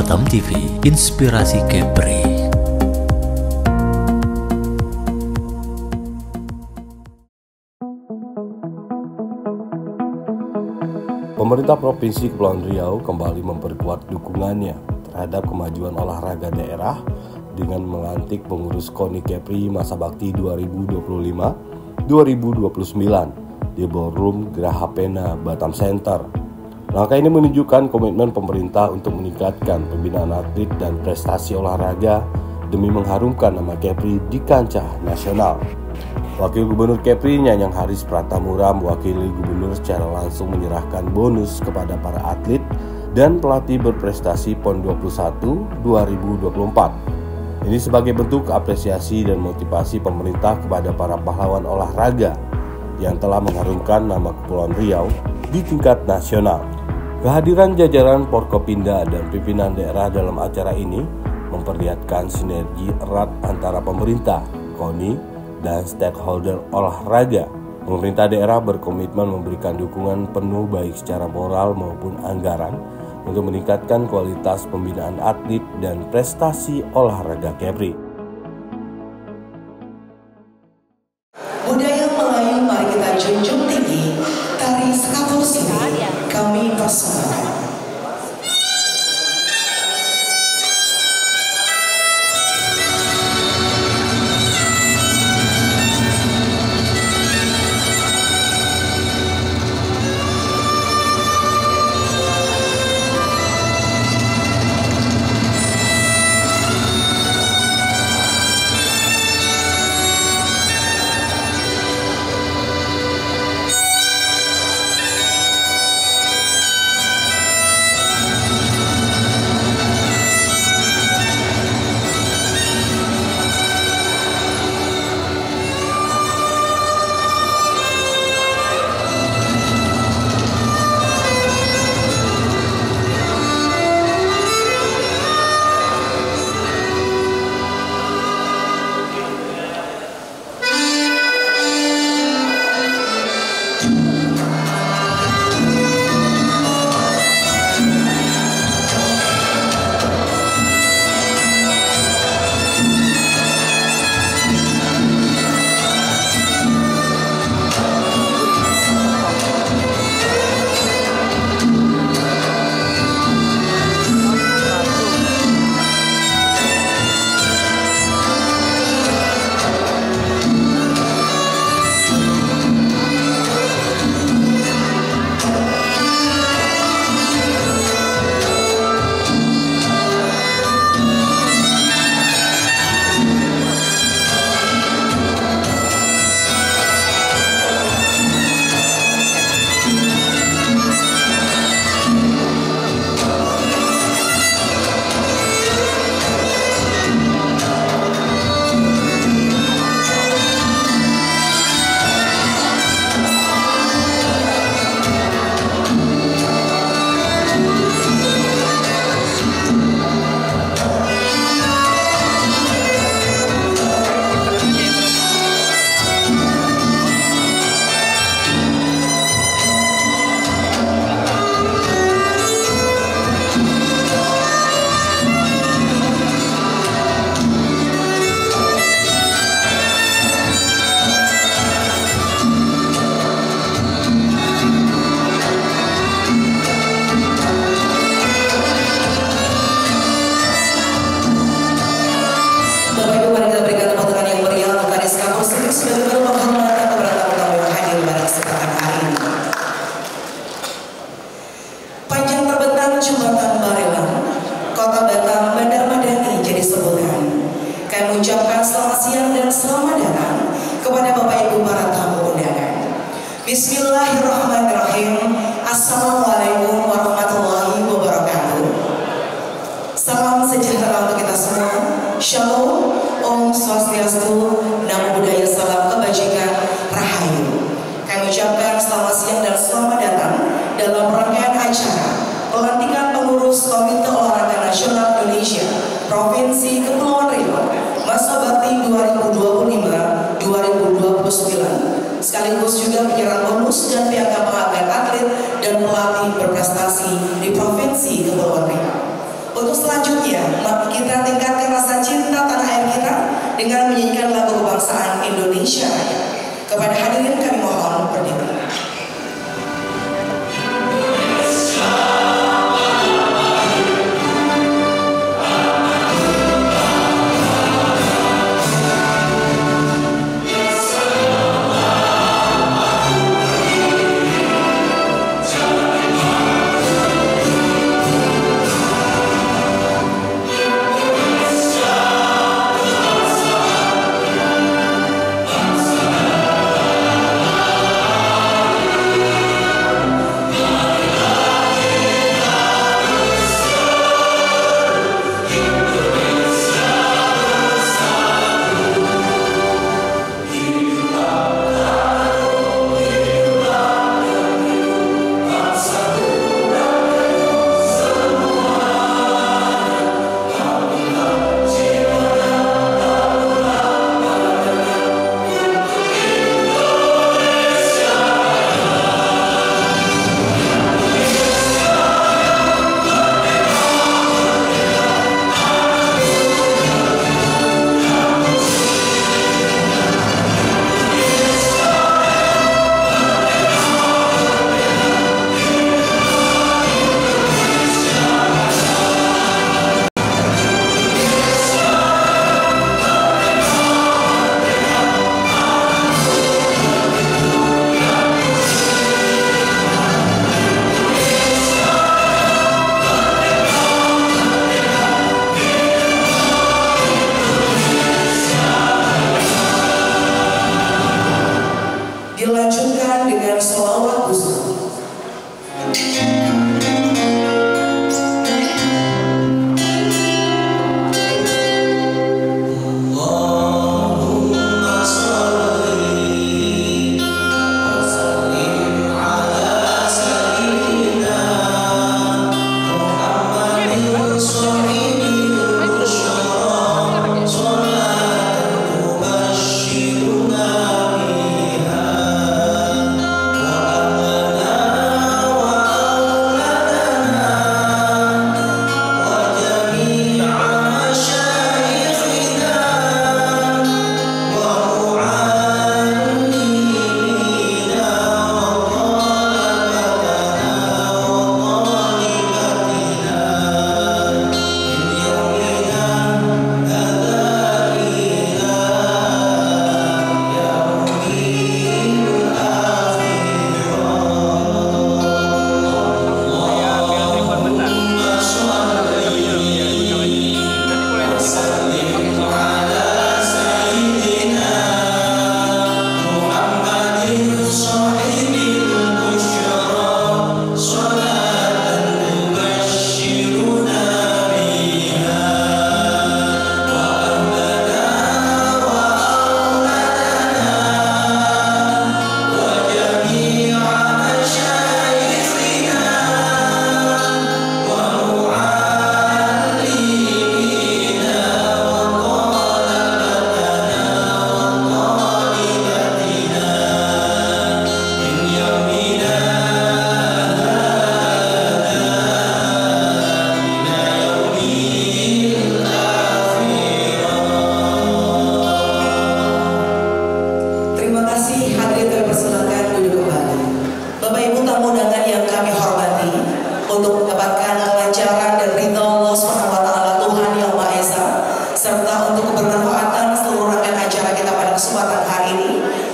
Batam TV, Inspirasi Kepri. Pemerintah Provinsi Kepulauan Riau kembali memperkuat dukungannya terhadap kemajuan olahraga daerah dengan melantik pengurus KONI Kepri masa bakti 2025-2029 di Ballroom Geraha Pena Batam Center. Langkah ini menunjukkan komitmen pemerintah untuk meningkatkan pembinaan atlet dan prestasi olahraga demi mengharumkan nama Kepri di kancah nasional. Wakil Gubernur Kepri Nyanyang Haris Pratamura mewakili Gubernur secara langsung menyerahkan bonus kepada para atlet dan pelatih berprestasi PON 21 2024. Ini sebagai bentuk apresiasi dan motivasi pemerintah kepada para pahlawan olahraga yang telah mengharumkan nama Kepulauan Riau di tingkat nasional. Kehadiran jajaran Porkopinda dan pimpinan daerah dalam acara ini memperlihatkan sinergi erat antara pemerintah, KONI, dan stakeholder olahraga. Pemerintah daerah berkomitmen memberikan dukungan penuh baik secara moral maupun anggaran untuk meningkatkan kualitas pembinaan atlet dan prestasi olahraga Kepri. Budaya Melayu mari kita junjung tinggi, tari sekatur sini kami persembahkan. Jembatan Barelang, Kota Batam, Bandar Madani jadi sebutan. Kami mengucapkan selamat siang dan selamat datang kepada Bapak Ibu para tamu undangan. Bismillahirrahmanirrahim. Assalamualaikum warahmatullahi wabarakatuh. Salam sejahtera untuk kita semua. Shalom, Om Swastiastu, Namo Buddhaya, salam kebajikan, Rahayu. Kami ucapkan selamat siang dan selamat datang dalam rangkaian acara pelantikan pengurus Komite Olahraga Nasional Indonesia Provinsi Kepulauan Riau masa bakti 2025-2029, sekaligus juga penyerahan bonus dan piagam penghargaan atlet dan pelatih berprestasi di Provinsi Kepulauan Riau. Untuk selanjutnya, mari kita tingkatkan rasa cinta tanah air kita dengan menyanyikan lagu kebangsaan Indonesia Raya. Kepada hadirin kami mohon berdiri. Dilanjutkan dengan sholawat khusus.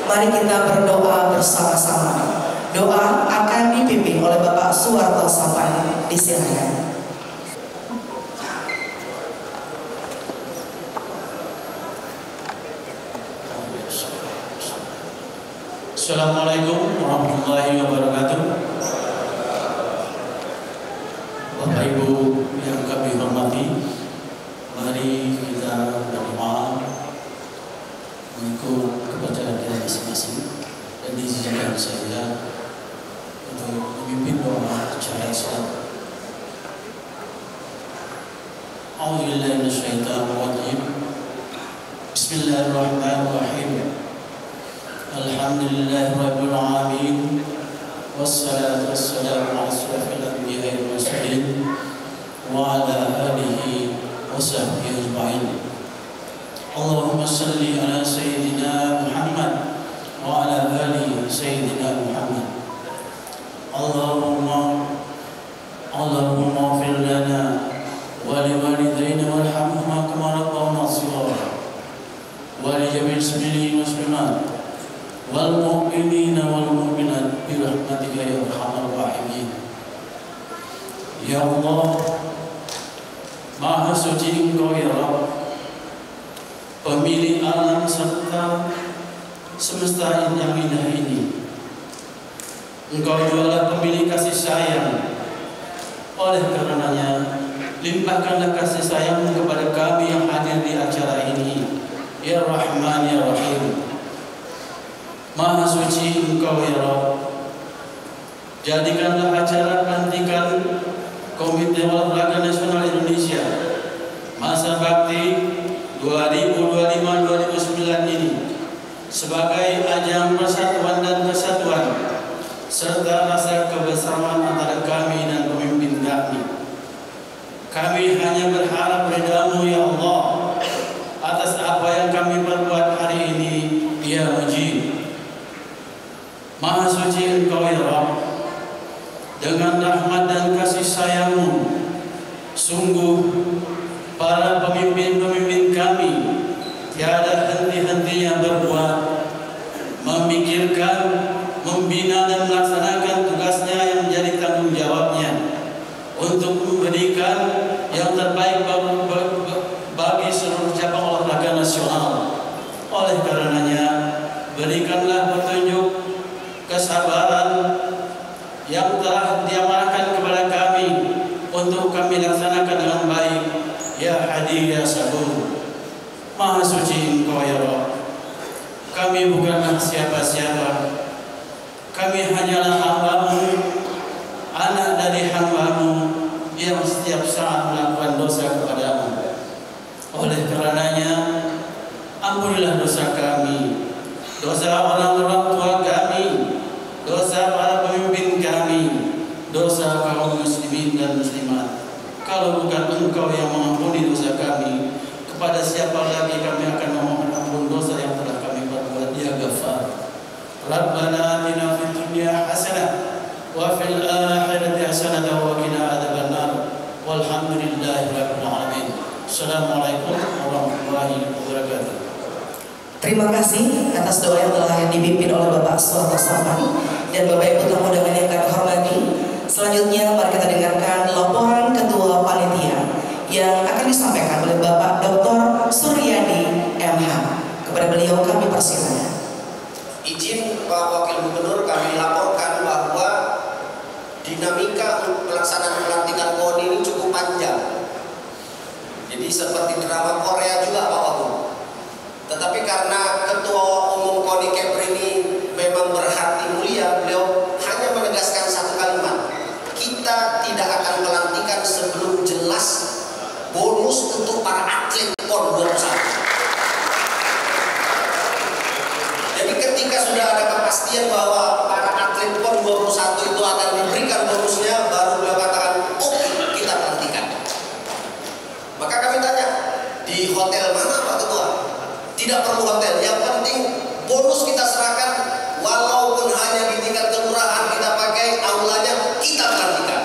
Mari kita berdoa bersama-sama. Doa akan dipimpin oleh Bapak Suwarto Sapan. Disilakan. Assalamualaikum warahmatullahi wabarakatuh. Bapak Ibu yang kami hormati, mari kita berdoa mengikut kepercayaan kita masing-masing, dan diizinkan saya untuk memimpin doa secara Islam. A'udzubillahi minasyaitonir rajim. Bismillahirrahmanirrahim. Alhamdulillahirabbil alamin. Wassalatu wassalamu ala asyrafil anbiya'i wal mursalin wa ala alihi وصحبه أجمعين. اللهم صل على سيدنا محمد وعلى آل سيدنا محمد. اللهم اغفر لنا ولوالدينا وارحمهما كما ربونا صغارا ولجميع المسلمين والمسلمات والمؤمنين والمؤمنات برحمتك يا أرحم الراحمين. Ya Allah, Maha Suci Engkau ya Rabb, pemilik alam serta semesta yang indah ini. Engkau jualah pemilik kasih sayang. Oleh karenanya, limpahkanlah kasih sayang kepada kami yang hadir di acara ini. Ya Rahman ya Rahim. Maha Suci Engkau ya Rabb, jadikanlah acara pelantikan Komite Olahraga Nasional Indonesia Masa Bakti 2025-2029 ini sebagai ajang persatuan dan kesatuan serta rasa kebersamaan antara kami dan pemimpin kami. Kami hanya berharap ridha-Mu ya Allah atas apa yang kami perbuat hari ini, ya Mujib. Maha Suci Engkau ya Rabb, dengan rahmat dan kasih sayang-Mu, sungguh para pemimpin-pemimpin kami tiada henti-hentinya berbuat, memikirkan, membina dan melaksanakan tugasnya yang menjadi tanggung jawabnya untuk memberikan yang terbaik bagi seluruh cabang olahraga nasional. Oleh karenanya, berikanlah petunjuk, kesabaran yang telah diamanahkan kepada kami untuk kami laksanakan dengan baik. Ya Hadi ya Sabur, Maha Suci Engkau ya Rabb, kami bukanlah siapa-siapa. Kami hanyalah hamba-Mu, anak dari hamba-Mu yang setiap saat melakukan dosa kepada-Mu. Oleh karenanya, ampunilah dosa kami, dosa orang-orang tua kami, dosa para pemimpin kami, dosa kaum muslimin dan muslimat. Kalau bukan Engkau yang mengampuni dosa kami, kepada siapa lagi kami akan memohon ampun dosa yang telah kami perbuat? Ya Ghaffar. Rabbana atina fid dunya hasanah wa fil akhirati hasanah wa qina adzabannar. Walhamdulillahi rabbil alamin. Assalamualaikum warahmatullahi wabarakatuh. Terima kasih atas doa yang telah dipimpin oleh Bapak Suharto Safan dan Bapak Ibu tamu undangan yang kami hormati. Selanjutnya mari kita dengarkan laporan Ketua Panitia yang akan disampaikan oleh Bapak Dr. Suryadi MH. Kepada beliau kami persilakan. Izin Pak Wakil Gubernur, kami laporkan bahwa dinamika pelaksanaan pelantikan KONI ini cukup panjang. Jadi seperti drama Korea juga Pak Wakil. Tetapi karena Ketua Umum KONI Kepri ini memang berhati mulia, beliau hanya menegaskan satu kalimat: kita tidak akan melantikan sebelum jelas bonus untuk para atlet PON 21. Jadi ketika sudah ada kepastian bahwa para atlet PON 21 itu akan diberikan bonusnya, baru beliau katakan, oke, kita pelantikan. Maka kami tanya, di hotel mana Pak Ketua? Tidak perlu hotel, yang penting bonus kita serahkan, walaupun hanya di tingkat kelurahan kita pakai aulanya, kita pelantikan.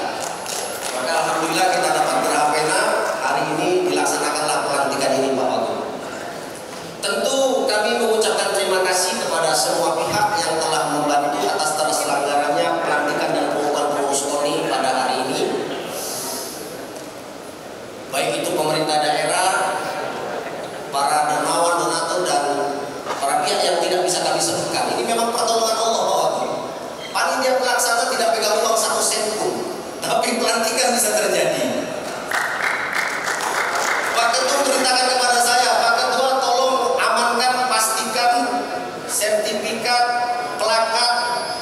Maka alhamdulillah kita dapat berapena, hari ini dilaksanakanlah pelantikan ini Pak Wagub. Tentu kami mengucapkan terima kasih kepada semua pihak yang telah membantu atas terselenggaranya pelantikan dan pengumuman bonus KONI pada hari ini, baik itu pemerintah daerah, para donawan, donatur, dan para pihak yang tidak bisa kami sebutkan. Ini memang pertolongan Allah Pak Wagub. Panitia pelaksana tidak pegang uang 1 sen pun, tapi pelantikan bisa terjadi. Pak Ketua beritakan kepada saya, Pak Ketua tolong amankan, pastikan sertifikat, plakat,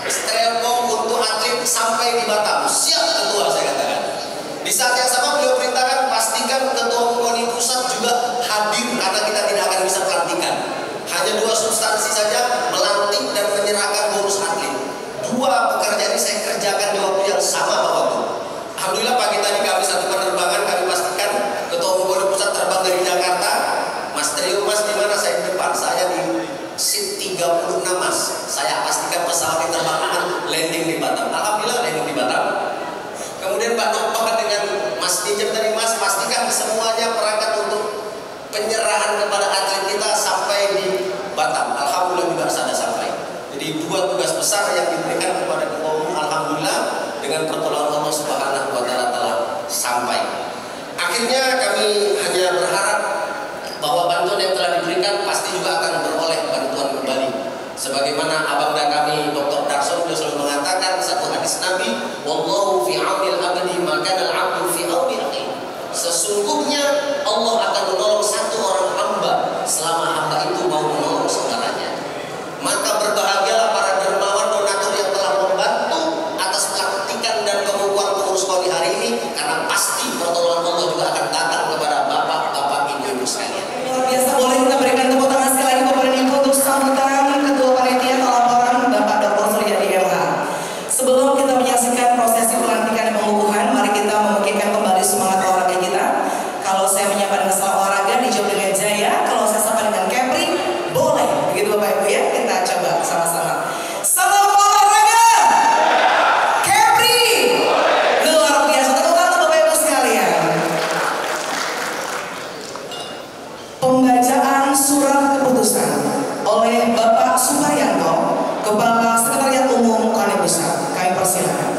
strelkom untuk atlet sampai di Batam. Siap Ketua, saya katakan. Di saat yang sama beliau perintahkan pastikan Ketua Umum KONI Pusat juga hadir karena kita tidak akan bisa pelantikan. Hanya 2 substansi saja, melantik dan menyerahkan bonus atlet. 2 pekerjaan ini saya kerjakan di waktu yang sama Pak Wagub. Alhamdulillah pagi tadi kami 1 penerbangan, kami pastikan Ketua Umum KONI Pusat semuanya perangkat untuk penyerahan kepada atlet kita sampai di Batam. Alhamdulillah juga sudah sampai. Jadi dua tugas besar yang diberikan kepada Ketua Umum, alhamdulillah dengan pertolongan Allah Subhanahu wa taala telah sampai. Akhirnya kami hanya berharap bahwa bantuan yang telah diberikan pasti juga akan beroleh bantuan kembali. Sebagaimana abangda kami Dr. Darson selalu mengatakan satu hadis Nabi, wallahu fi aunil abdi ma kana al-'abdu fi auni akhihi. Sesungguhnya Allah akan menolong satu orang hamba selama hamba itu mau menolong saudaranya. Maka berbahagialah para dermawan donatur yang telah membantu atas pelantikan dan pengukuhan pengurus KONI hari ini, karena pasti pertolongan Allah juga akan datang kepada bapak-bapak ibu-ibu sekalian. Luar biasa, boleh kita berikan tepuk tangan sekali lagi kepada Ibu untuk sambutan Ketua Panitia Laporan Bapak Dr. Suryadi MH. Sebelum kita menyaksikan prosesi pelantikan dan pengukuhan, mari kita memungkinkan kembali semangat olahraga kita. Kalau saya menyapa dengan salam olahraga, dijawab dengan Jaya. Kalau saya sapa dengan Kepri, boleh. Begitu Bapak Ibu ya, kita coba sama-sama. Salam olahraga, Kepri. Luar biasa, tepuk tangan Bapak Ibu sekalian. Pembacaan surat keputusan oleh Bapak Suparyanto, Kepala Sekretariat Umum KONI Pusat. Kami persilakan.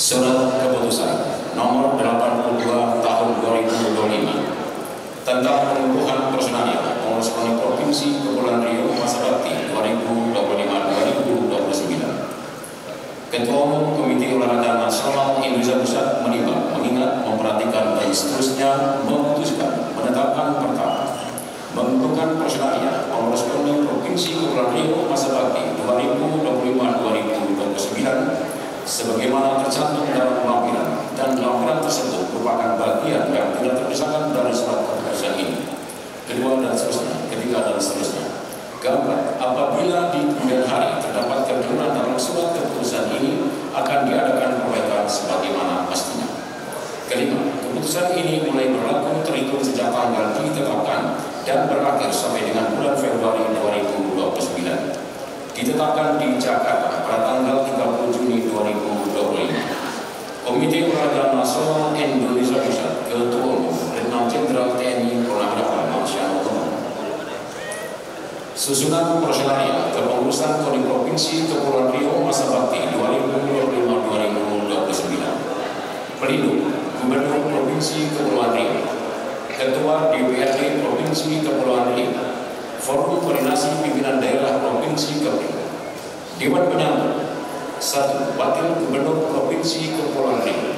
Surat keputusan nomor 82 tahun 2025 tentang pengukuhan personalia pengurus KONI Provinsi Kepulauan Riau masa bakti 2025-2029. Ketua Umum Komite Olahraga Nasional Indonesia Pusat menimbang, mengingat, memperhatikan dan seterusnya memutuskan menetapkan pertama menentukan personalia pengurus KONI Provinsi Kepulauan Riau masa bakti 2025-2029 sebagaimana tercantum dalam lampiran, dan lampiran tersebut merupakan bagian yang tidak terpisahkan dari surat keputusan ini. Kedua dan seterusnya, ketiga dan seterusnya. Gambar, apabila di kemudian hari terdapat kekurangan dalam surat keputusan ini, akan diadakan perbaikan sebagaimana mestinya. Kelima, keputusan ini mulai berlaku terhitung sejak tanggal ditetapkan dan berakhir sampai dengan bulan Februari 2029. Ditetapkan di Jakarta pada tanggal 30 Juni 2025. Komite Olahraga Nasional Indonesia Pusat, Ketua Umum Letnan Jenderal TNI Purnawirawan Marsyal Umum. Susunan personalia kepengurusan KONI Provinsi Kepulauan Riau masa bakti 2025-2029. Pelindung Gubernur Provinsi Kepulauan Riau, Ketua DPRD Provinsi Kepulauan Riau, Forum Koordinasi Pimpinan Daerah Provinsi Kepulauan, Dewan Penyambut. 1. Wakil Gubernur Provinsi Kepulauan Riau,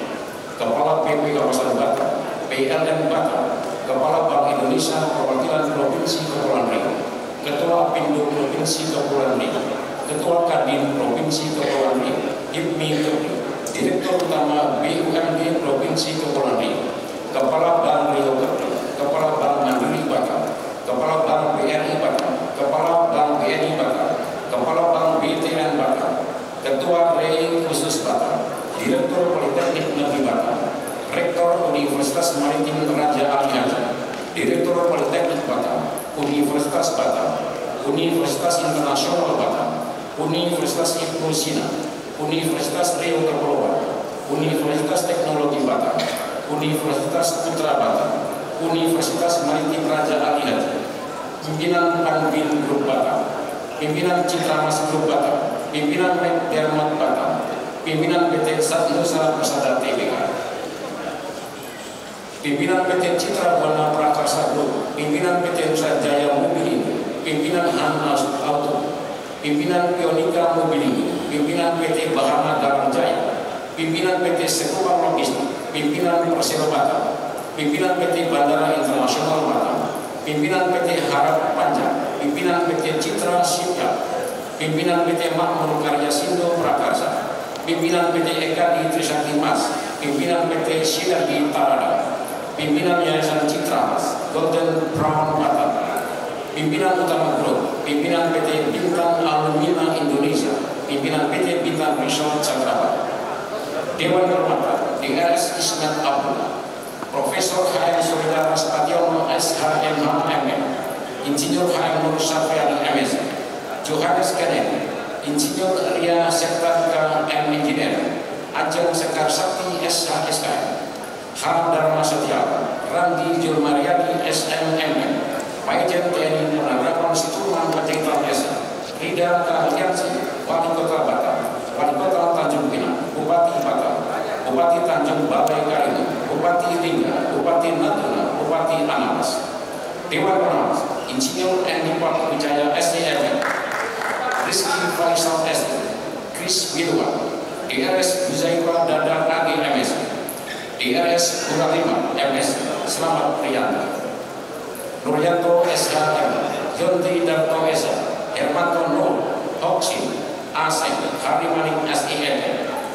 Kepala PP Kawasan Batam, PLN Batam, Kepala Bank Indonesia Perwakilan Provinsi Kepulauan Riau, Ketua Apindo Provinsi Kepulauan Riau, Ketua Kadin Provinsi Kepulauan Riau, IPMI Kepri, Direktur Utama BUMD Provinsi Kepulauan Riau, Kepala Bank Riau Kepri, Kepala Bank Mandiri Batam, Kepala Bank BRI Batam, Kepala Bank BNI Batam, Kepala Bank BTN Batam, Ketua REI Khusus Batam, Direktur Politeknik Negeri Batam, Rektor Universitas Maritim Raja Ali Haji, Direktur Politeknik Batam, Universitas Batam, Universitas Internasional Batam, Universitas Ibnu Sina, Universitas Riau Kepulauan, Universitas Teknologi Batam, Universitas Putra Batam, Universitas Maritim Raja Ali Haji, Pimpinan Panbin Grup Batam, Pimpinan Citra Mas Grup Batam, Pimpinan Dermat Batam, Pimpinan PT Satnusa Persada Tbk, Pimpinan PT Citra Buana Prakarsa Group, Pimpinan PT Nusa Jaya Mobilindo, Pimpinan Han Auto, Pimpinan Pionika Mobilindo, Pimpinan PT Bahana Garam Jaya, Pimpinan PT Sekupang Logistik, Pimpinan Persero Batam, Pimpinan PT Bandara Internasional Batam, Pimpinan PT Harap Panjang, Pimpinan PT Citra Shipyard, Pimpinan PT Makmur Karya Sindo Prakarsa, Pimpinan PT EKI Trisakti Mas, Pimpinan PT Sinergi Tarada, Pimpinan Yayasan Citra Mas, Golden Brown Batam, Pimpinan Utama Group, Pimpinan PT Bintang Alumina Indonesia, Pimpinan PT Bintang Resort Cakrabat, Dewan Kehormatan DRS Ismet Abdullah, Profesor HM Surya Raspationo SHMH MM, Insinyur HM Nur Safriani MS, Johannes Kennedy, Insinyur Ria Sektar M Engineer, Ajeng Sekar Sakti SHSKM, H. Dharma Setiawan, Randi Julmaryadi SMMM, Majen TNI Purnawirawan Situman Panjaitan S. Rida Kahliansi, Wali Kota Batam, Wali Kota Tanjung Pinang, Bupati Batam, Bupati Tanjung Balai Karimun, Bupati Lingga, Bupati Natuna, Bupati Anambas, Dewan Pengawas, Insinyur Endi Wijaya SDM, Rizky Faisal SD, Kris Widwan, DRS Buzaiwa Dadang AG MS, DRS Kuralima MS, Selamat Priyanto, Nuryanto SHM, Yonti Darto Esa, Hermanto Nur, Hoksin, Aseng, Harimaning SIM,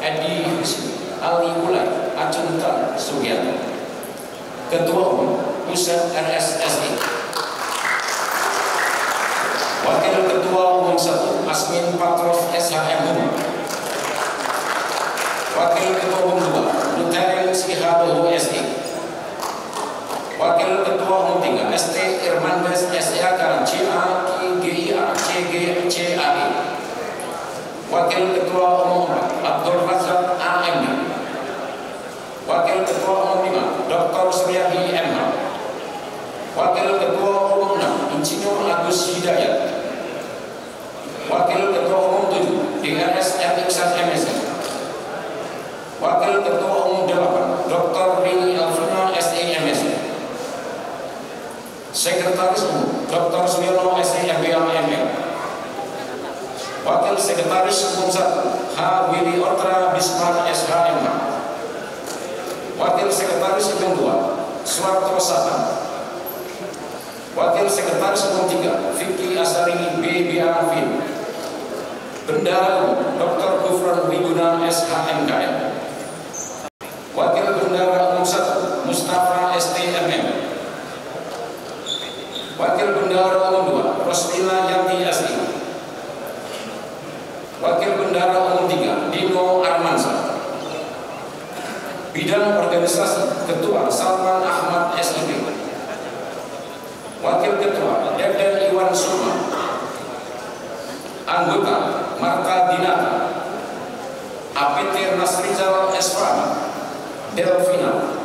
Edi Husin, Ali Ulay, Acunta Sugianto. Ketua Umum Pusat RSSI. Wakil Ketua Umum 1 Asmin Patrof SHM. Wakil Ketua Umum 2 Luteren Sihadohu SI. Wakil Ketua Umum 3 ST Irmandes SEA CA GIA CGCAI. Wakil Ketua Umum 4 Abdul Razak AMD. Wakil Ketua Umum 5 Dr. Suryadi MH. Wakil Ketua Umum 6 Insinyur Agus Hidayat. Wakil Ketua Umum 7 DRS Iksan MSI. Wakil Ketua Umum 8 Dr. Rini Alfuna SIMSI. Sekretaris Umum Dr. Suyono SIMBA. Wakil Sekretaris Umum 1 H. Willy Otra Bismar SHMH. Wakil Sekretaris Umum 2 Suwarto Satan. Wakil Sekretaris Umum 3 Vicky Asari BBA Fin. Bendara Umum Dr. Gufron Wiguna SHMKM. Wakil Bendara Umum 1 Mustafa STMM. Wakil Bendara Umum 2 Rosmila Yanti SI. Wakil Bendara Umum 3 Dino Armansa. Bidang Organisasi Ketua Salman Ahmad SIP. Wakil Ketua Deden Iwan Suma. Anggota Marta Dinata, APT Nasrizal Esfana, Delvina.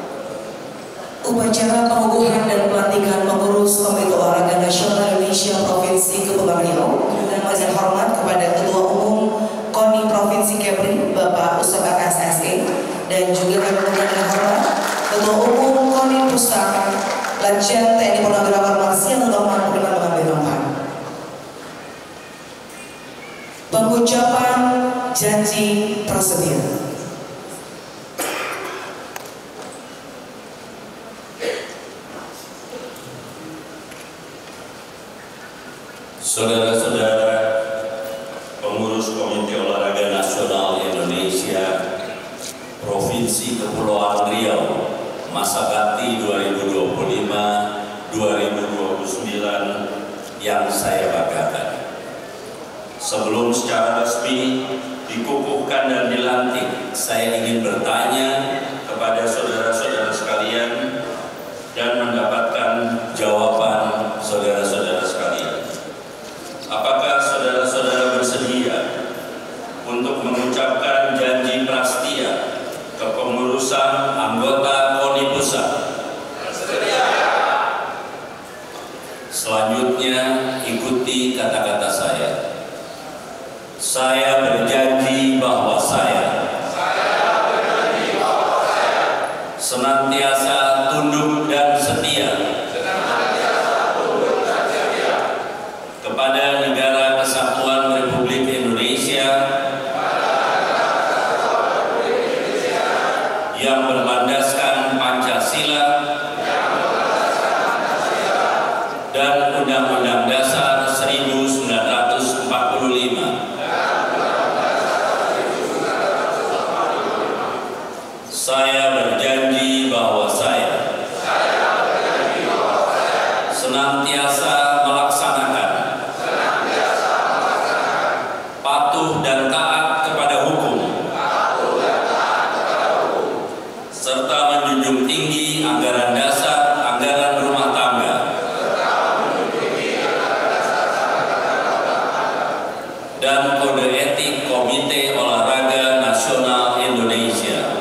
Upacara pengukuhan dan pelantikan pengurus Komite Olahraga Nasional Indonesia Provinsi Kepulauan Riau dengan izin hormat kepada Ketua Umum KONI Provinsi Kepri Bapak Usaka SSE dan juga kami dengan hormat Ketua Umum KONI Pusat Lajang TNI Purnawirawan Marsial Loman dengan mengambil tempat. Pengucapan janji tersedia. Saudara-saudara pengurus Komite Olahraga Nasional Indonesia Provinsi Kepulauan Riau masa bakti 2025-2029 yang saya banggakan. Sebelum secara resmi dikukuhkan dan dilantik, saya ingin bertanya kepada saudara-saudara sekalian dan mendapatkan jawaban saudara-saudara sekalian. Apakah saudara-saudara bersedia untuk mengucapkan janji prastia kepengurusan anggota KONI Pusat? Bersedia. Selanjutnya ikuti kata-kata saya. Saya berjanji bahwa saya senantiasa tunduk dan setia kepada Negara Kesatuan Republik Indonesia yang berlandaskan Pancasila dan Undang-Undang Dasar 1945. Saya berjanji bahwa saya senantiasa melaksanakan patuh dan taat kepada hukum serta menjunjung tinggi anggaran dasar, anggaran rumah tangga dan kode etik Komite Olahraga Nasional Indonesia.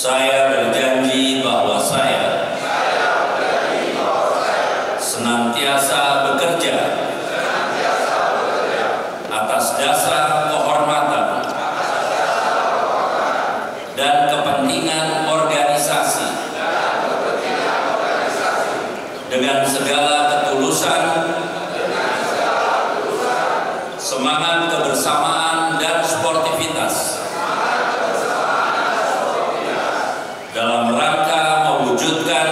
Saya berjanji bahwa saya senantiasa bekerja atas dasar kehormatan dan kepentingan organisasi dengan segala ketulusan, semangat kebersamaan dan sportivitas dalam rangka mewujudkan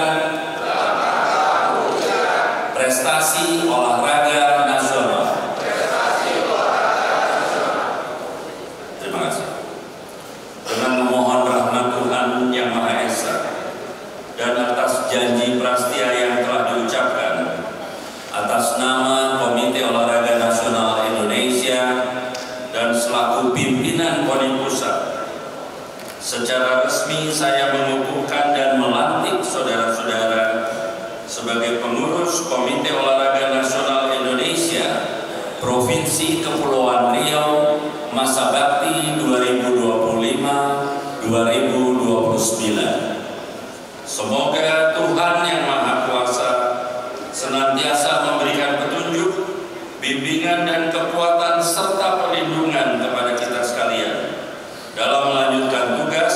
prestasi olahraga nasional. Terima kasih. Dengan memohon rahmat Tuhan Yang Maha Esa dan atas janji prastia yang telah diucapkan atas nama Komite Olahraga Nasional Indonesia dan selaku pimpinan KONI Pusat, secara resmi saya mengukuhkan dan melantik saudara-saudara sebagai pengurus Komite Olahraga Nasional Indonesia Provinsi Kepulauan Riau masa bakti 2025-2029. Semoga Tuhan Yang Maha Kuasa senantiasa memberikan petunjuk, bimbingan dan kekuatan serta perlindungan kepada kita sekalian dalam melanjutkan tugas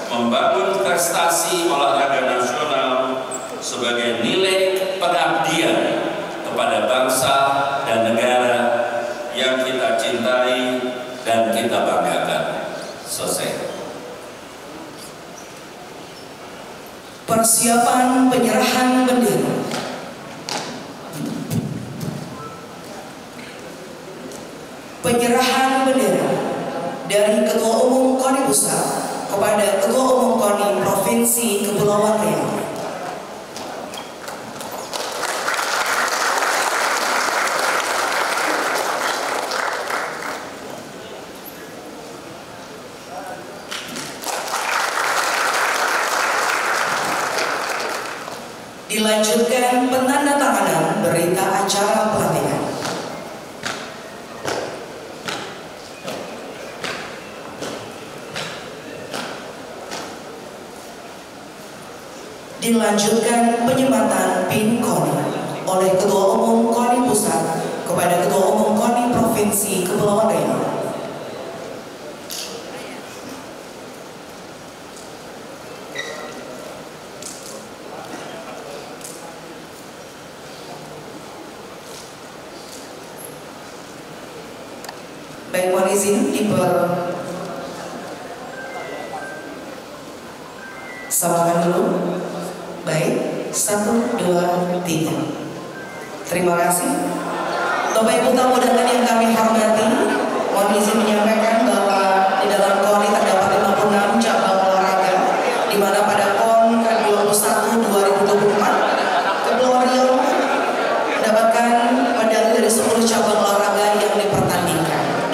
membangun prestasi olahraga nasional sebagai nilai pengabdian kepada bangsa dan negara yang kita cintai dan kita banggakan. Selesai. Persiapan penyerahan bendera. Penyerahan bendera dari Ketua Umum KONI Pusat kepada Ketua Umum KONI Provinsi Kepulauan Riau. Dilanjutkan penandatanganan berita acara pelatihan. Dilanjutkan penyematan PIN KONI oleh Ketua Umum KONI Pusat kepada Ketua Umum KONI Provinsi Kepulauan Riau. Baik, mohon izin dipersamakan dulu. Baik, 1, 2, 3. Terima kasih. Bapak Ibu tamu undangan yang kami hormati, mohon izin menyampaikan bahwa di dalam KONI terdapat 56 cabang olahraga, di mana pada PON ke-21 2024 Kepulauan Riau mendapatkan medali dari 10 cabang olahraga yang dipertandingkan.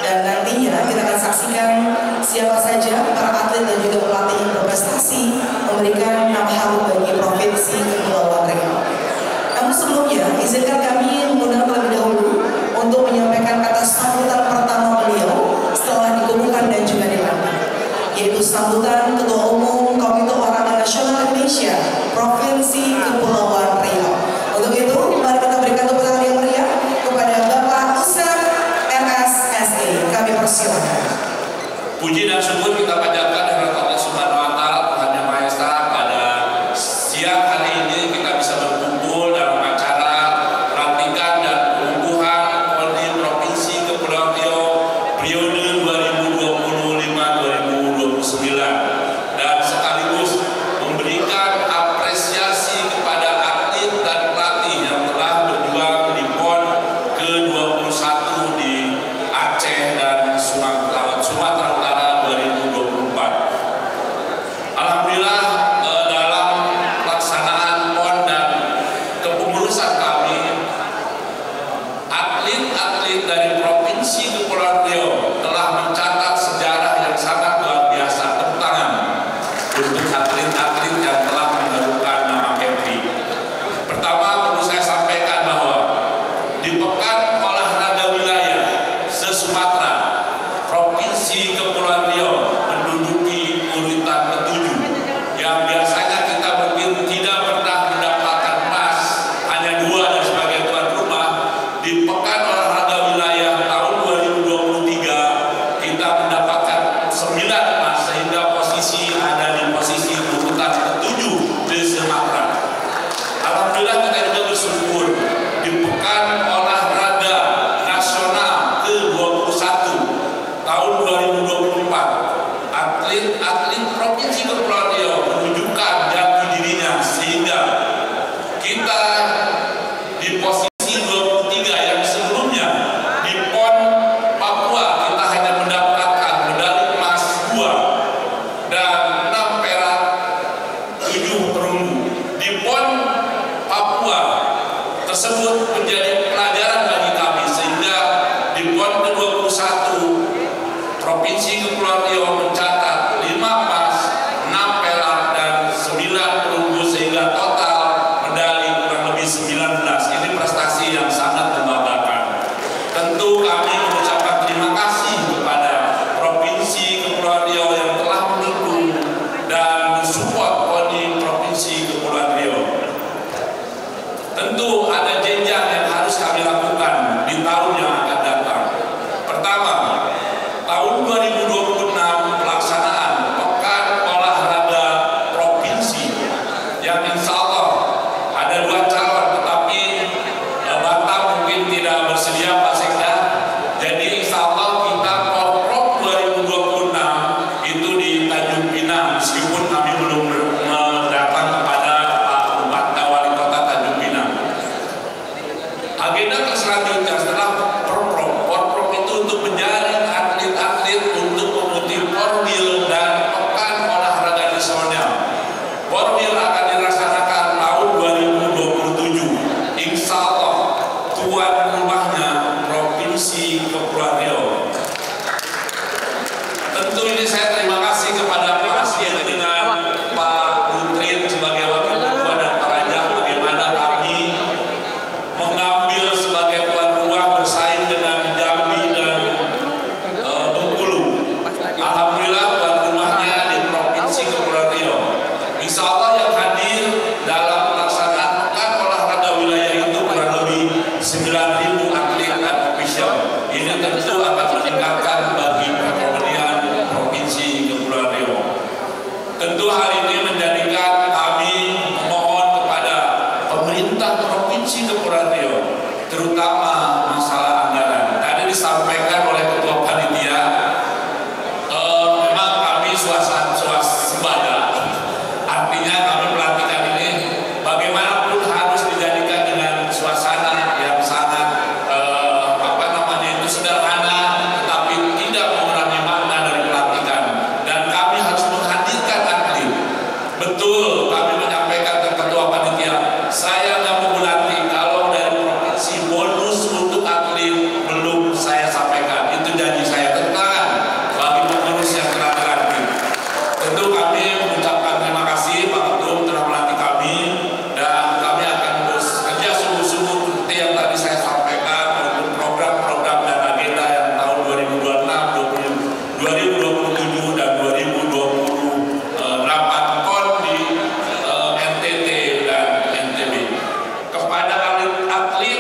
Dan nantinya kita akan saksikan siapa saja para atlet dan juga pelatih yang berprestasi memberikan nama harum bagi Provinsi Kepulauan Riau. Namun sebelumnya, izinkan kami mengundang terlebih dahulu untuk menyampaikan kata sambutan pertama beliau setelah dikukuhkan dan juga dilantik, yaitu sambutan Ketua Umum Komite Olahraga Nasional Indonesia Provinsi Kepulauan Riau. Untuk itu, mari kita berikan tepuk tangan yang meriah kepada Bapak Ustaz RSSE. Kami persilakan. Puji dan syukur kita panjatkan kepada Allah Subhanahu wa Ta'ala, Tuhan Yang Maha Esa. Pada siang hari ini kita bisa berkumpul dalam acara pelantikan dan pengukuhan KONI Provinsi Kepulauan Riau periode 2025-2029 dan sekaligus memberikan apresiasi kepada atlet dan pelatih yang telah berjuang di PON ke-21 di Aceh dan Sumatera Utara 2024. Alhamdulillah, dalam pelaksanaan PON dan kepengurusan kami, atlet-atlet dari Provinsi Kepulauan Riau telah mencatat sejarah yang sangat luar biasa. Tepuk tangan untuk atlet-atlet yang telah mengharumkan nama KEPRI. Pertama, perlu saya sampaikan bahwa di Pekan Olahraga Wilayah se-Sumatera, Provinsi Kepulauan Riau menduduki urutan 2024, atlet Provinsi Kepulauan Riau menunjukkan jati dirinya sehingga kita di posisi 23 yang sebelumnya di PON Papua kita hanya mendapatkan medali emas 2 dan 6 perak 7 perunggu. Di PON Papua tersebut menjadi pelajaran bagi kami sehingga di PON ke-21 Provinsi Kepulauan Riau mencatat 5 emas, 6 perak dan 9 perunggu sehingga total medali kurang lebih 19. Ini prestasi yang sangat membanggakan. Tentu kami mengucapkan terima kasih kepada Provinsi Kepulauan Riau yang telah mendukung dan mensupport PONI Provinsi Kepulauan Riau. Tentu ada jenjang yang harus kami lakukan di tahun yang akan datang. Pertama, tahun 2026 pelaksanaan Pekan Olahraga Provinsi yang insya Allah ada 2 calon, tetapi Batam mungkin tidak bersedia Pak Sekda. Jadi insya Allah kita Porprov 2026 itu di Tanjung Pinang, meskipun kami belum datang kepada Pak Wali Kota Tanjung Pinang. Agenda selanjutnya setelah Porprov itu untuk menjaring atlet-atlet untuk mengikuti Porwil dan Pekan Olahraga Nasional. Porwil akan dilaksanakan tahun 2027. Insya Allah tuan rumahnya Provinsi Kepulauan Riau. Tentu ini saya terima kasih kepada Pak Asien dengan Pak Nutrin sebagai wakil ketua dan Pak Raja bagaimana kami mengambil sebagai tuan rumah bersaing dengan Jambi dan Bengkulu. Alhamdulillah tuan rumahnya di Provinsi Kepulauan Riau. Insya Allah yang hadir dalam pelaksanaan Pekan Olahraga Wilayah itu kurang lebih 9.000 atlet dan official. Ini tentu akan meningkatkan bagi perekonomian Provinsi Kepulauan Riau. Tentu hal ini menjadikan kami memohon kepada pemerintah Provinsi Kepulauan Riau, terutama masalah anggaran. Tadi disampaikan oleh Ketua Panitia, memang kami swasembada. Artinya kami pelantikan ini bagaimanapun harus dijadikan dengan suasana yang sangat sederhana, tetapi tidak mengurangi makna dari pelantikan. Dan kami harus menghadirkan atlet. Betul, kami menyampaikan ke Ketua Panitia, saya nggak mau melantik kalau dari provinsi bonus untuk atlet belum saya sampaikan. Itu janji saya, tenang bagi pengurus yang telah dilantik. Tentu kami mengucapkan terima kasih Pak Ketum telah melantik kami, dan kami akan bekerja sungguh-sungguh seperti yang tadi saya sampaikan untuk program-program dan agenda yang tahun 2026, 2027 dan 2028 PON di NTT dan NTB. Kepada atlet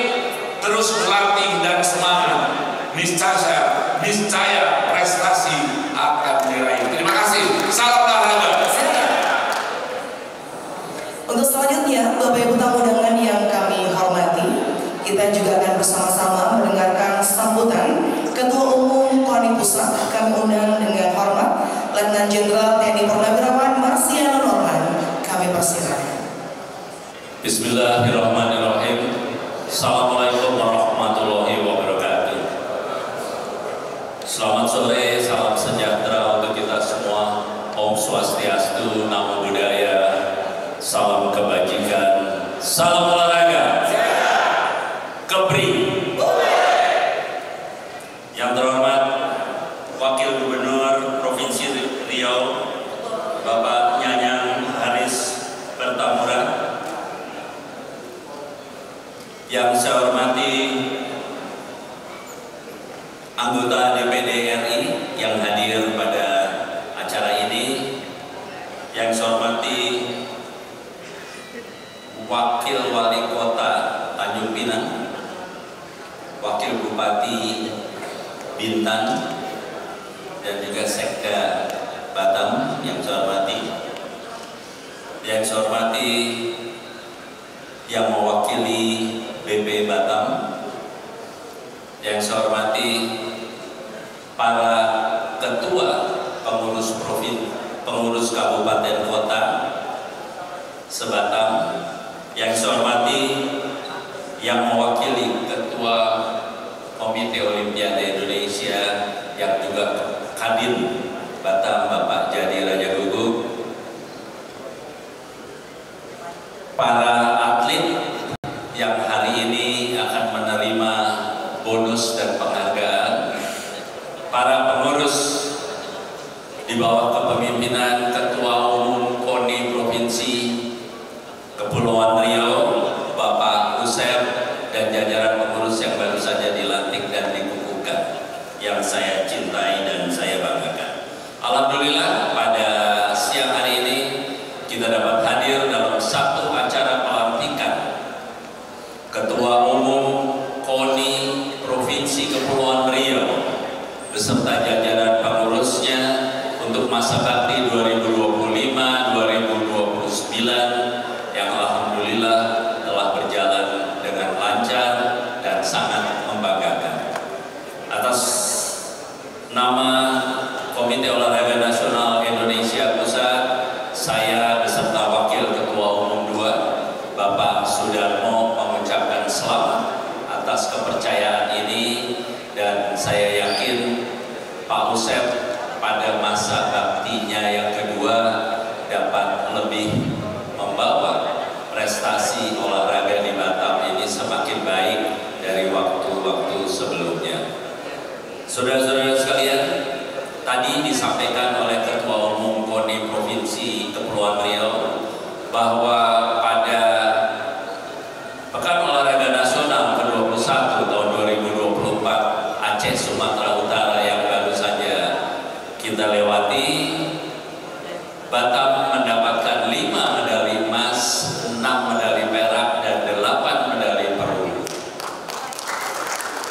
terus berlatih dan semangat, niscaya prestasi akan diraih. Terima kasih. Salam olahraga. Untuk selanjutnya, Bapak Ibu tamu undangan yang kami hormati, kita juga akan bersama-sama mendengarkan sambutan Ketua Umum KONI Pusat. Kami undang dengan hormat Letnan Jenderal TNI Purnawirawan Marsiano Norman. Kami persilakan. Bismillahirrahmanirrahim. Assalamualaikum warahmatullahi wabarakatuh. Selamat sore, salam sejahtera untuk kita semua. Om Swastiastu, Namo Buddhaya, salam kebajikan, salam olahraga. Kepri. Yang terhormat Wakil Gubernur Provinsi Riau, Bapak Nyanyang Haris Pertamura. Yang saya hormati anggota DPD RI yang hadir pada acara ini. Yang saya hormati Wakil Wali Kota Tanjung Pinang, Wakil Bupati Bintan, dan juga Sekda Batam yang saya hormati. Yang saya hormati yang mewakili BP Batam, yang saya hormati para ketua kabupaten kota Sebatam, yang saya hormati yang mewakili Ketua Komite Olimpiade Indonesia yang juga Kadin Batam Bapak Jadi Raja Guguk, para atlet yang hari ini akan menerima bonus dan penghargaan, para pengurus di bawah kepemimpinan Ketua Umum KONI Provinsi Kepulauan Riau Bapak Usep dan jajaran pengurus yang baru saja dilantik dan dikukuhkan, yang saya cintai dan saya banggakan. Alhamdulillah pada siang hari ini kita dapat hadir dalam satu acara pelantikan Ketua Umum KONI Provinsi Kepulauan Riau beserta jajaran pengurusnya untuk masa bakti 2025-2029 yang alhamdulillah telah berjalan dengan lancar dan sangat membanggakan. Atas nama Komite Olahraga Nasional Indonesia Pusat, saya beserta Wakil Ketua Umum 2 Bapak Sudarmo mengucapkan selamat atas kepercayaan ini, dan saya yakin Pak Usep pada masa baktinya yang kedua dapat lebih membawa prestasi olahraga di Batam ini semakin baik dari waktu-waktu sebelumnya. Saudara-saudara sekalian, tadi disampaikan oleh Ketua Umum KONI Provinsi Kepulauan Riau bahwa pada Pekan Olahraga Nasional ke-21 tahun 2024 Aceh Sumatera Utara yang baru saja kita lewati, Batam mendapatkan 5 medali emas, 6 medali perak, dan 8 medali perunggu.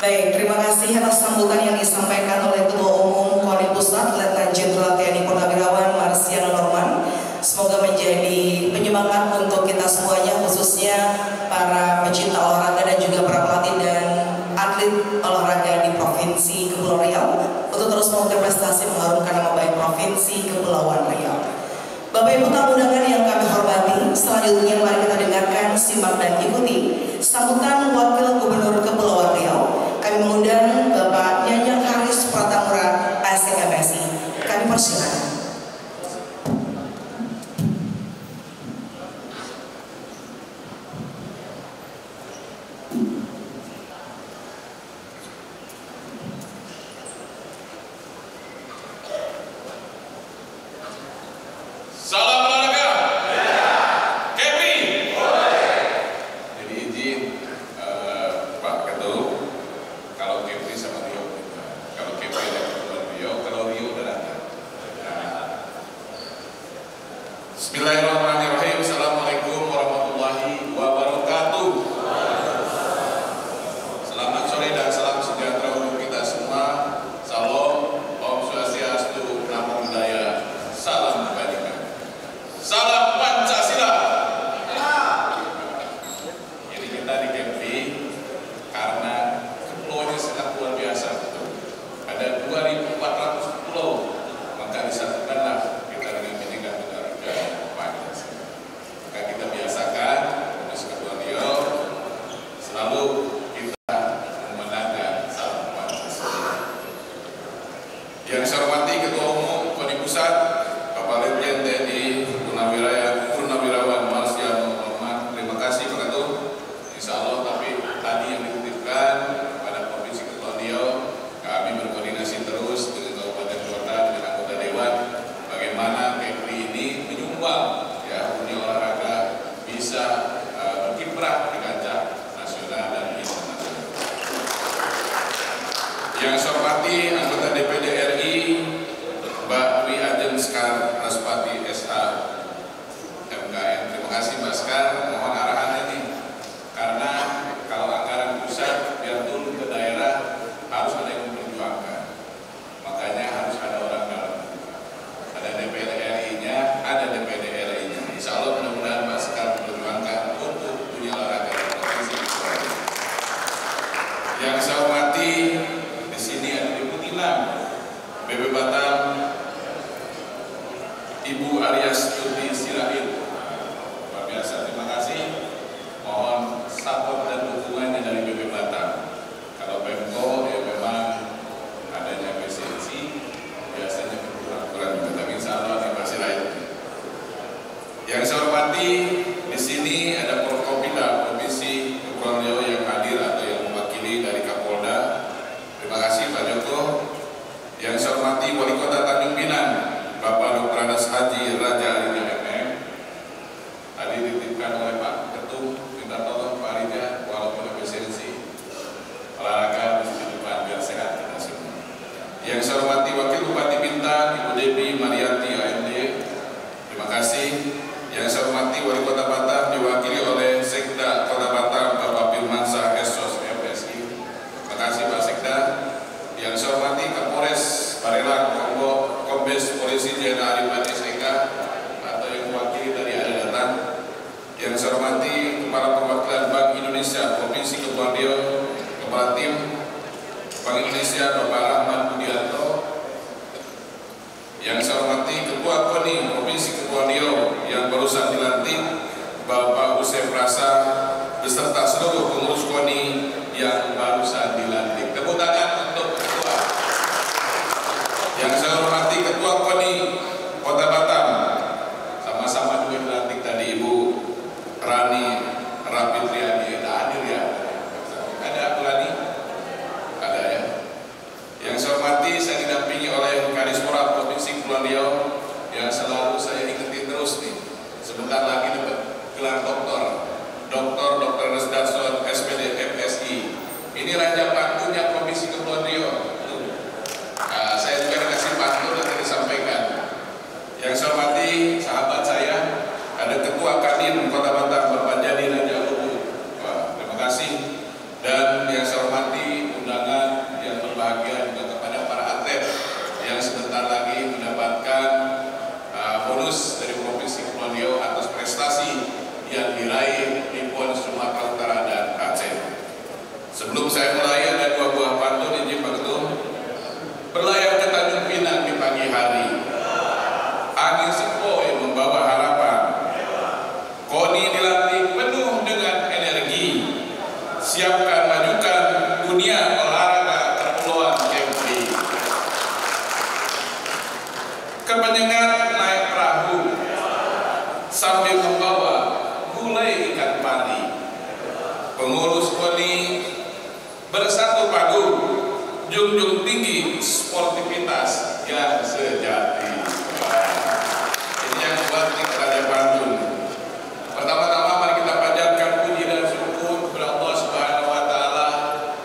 Baik, terima kasih atas sambutan yang disampaikan oleh Ketua Umum KONI Pusat Letnan Jenderal TNI Purnawirawan Marsiano Norman. Semoga menjadi penyemangat untuk kita semuanya, khususnya para pecinta olahraga dan juga para pelatih dan atlet olahraga di Provinsi Kepulauan Riau untuk terus mengukir prestasi mengharumkan nama baik Provinsi Kepulauan Riau. Bapak Ibu tamu undangan yang kami hormati, selanjutnya mari kita dengarkan, simak dan ikuti sambutan Wakil Gubernur Kepulauan Riau. Kami mengundang Bapak Nyanyang Haris Pratamura ASN-MSI. Kami persilakan. Salam olahraga. Kepri. Jadi izin Pak Ketua, kalau Kepri sama Rio, kalau Kepri ada Kepulauan Riau, kalau Rio udah datang. Bismillahirrahmanirrahim. Assalamualaikum warahmatullahi wabarakatuh. Selamat sore dan salam sejahtera untuk kita semua. Salam, Om Swastiastu, Namo Buddhaya, salam kebajikan. Salam Pancasila. Jadi kita di Kepri karena kepulauannya sangat luar biasa, ada 2.400 pulau, maka disatukanlah kita dengan Bhinneka Tunggal Ika Pancasila. Maka kita biasakan di Kepulauan Riau selalu kita memenangkan salam Pancasila. Yang saya hormati Ketua Umum KONI Pusat Bapak Letjen TNI Purnawirawan Marsiano Norman. Terima kasih Pak Ketua. Insya Allah tapi tadi yang dititipkan pada Provinsi Kepulauan Riau, kami berkoordinasi terus dengan kabupaten kota, dengan anggota dewan, bagaimana Kepri ini menyumbang ya dunia olahraga bisa berkiprah di kancah nasional dan internasional. Yang saya hormati anggota DPD RI Mbak Dwi Ajeng Sekar Raspati SA, Ibu Aryastuti Sirait. Luar biasa, terima kasih. Mohon support dan dukungannya dari BP Batam. Kalau Pemko ya memang adanya PCC biasanya kurang-kurang juga, tapi insya Allah ini pasti lain. Yang saya hormati, di sini ada Forkopimda Provinsi Kepulauan Riau yang hadir atau yang mewakili dari Kapolda. Terima kasih Pak Joko. Yang saya hormati Wali Kota Tanjung Pinang, Bapak Dr. Anas Haji Raja Arija MM. Tadi dititipkan oleh Pak Ketum, minta tolong Pak Arija walaupun efisiensi olahraga harus di depan biar sehat kita semua. Yang saya hormati Wakil Bupati Bintan, Ibu Devi Marianti AMD. Terima kasih. Yang saya hormati Wali Kota Batam diwakili oleh Sekda Kota Batam Bapak Firmansyah Esos FSI. Terima kasih Pak Sekda. Yang saya hormati Kapolres Barelang Kombes Polisi Jenderal Arifan SK atau yang mewakili dari ada datang. Yang saya hormati Kepala Perwakilan Bank Indonesia Provinsi Kepulauan Riau, Kepala Tim Bank Indonesia Bapak Rahman Budianto. Yang saya hormati Ketua KONI Provinsi Kepulauan Riau yang barusan dilantik, Bapak Usef Rasa beserta seluruh pengurus KONI yang barusan dilantik. Tepuk tangan untuk Ketua. Yang saya hormati Ketua KONI Kota Batam, sama-sama juga dilantik tadi Ibu Rani Rapitriani. Hadir ya? Ada Ibu Rani? Ada ya? Yang saya hormati, saya didampingi oleh Kadispora Provinsi Kepulauan Riau yang selalu saya ikuti terus nih. Sebentar lagi dapat gelar Dr. Resdason SPD FSI. Ini raja pantunnya Provinsi Kepulauan Riau. Nah, saya juga dikasih pantun yang disampaikan. Yang saya hormati sahabat saya, ada Ketua Kadin Kota Batam Bapak Jadi Raja Lubu. Terima kasih. Dan yang saya hormati undangan yang berbahagia juga kepada para atlet yang sebentar lagi mendapatkan bonus dari Provinsi Kepulauan Riau atas prestasi yang diraih di PON Sumatera Utara dan Aceh. Sebelum saya mulai, ada dua buah pantun izin Pak Ketum. Berlayar ke Tanjung Pinang di pagi hari, angin sepoi membawa harapan. KONI dilatih penuh dengan energi, siapkan majukan dunia olahraga Kepulauan Kepri. Kepenyengat naik perahu sambil membawa gulai ikan pari. Pengurus KONI bersatu padu, junjung tinggi sportivitas yang sejati. Ini yang buat kita Raja Pantun. Pertama-tama mari kita panjatkan puji dan syukur kepada Allah Subhanahu wa Ta'ala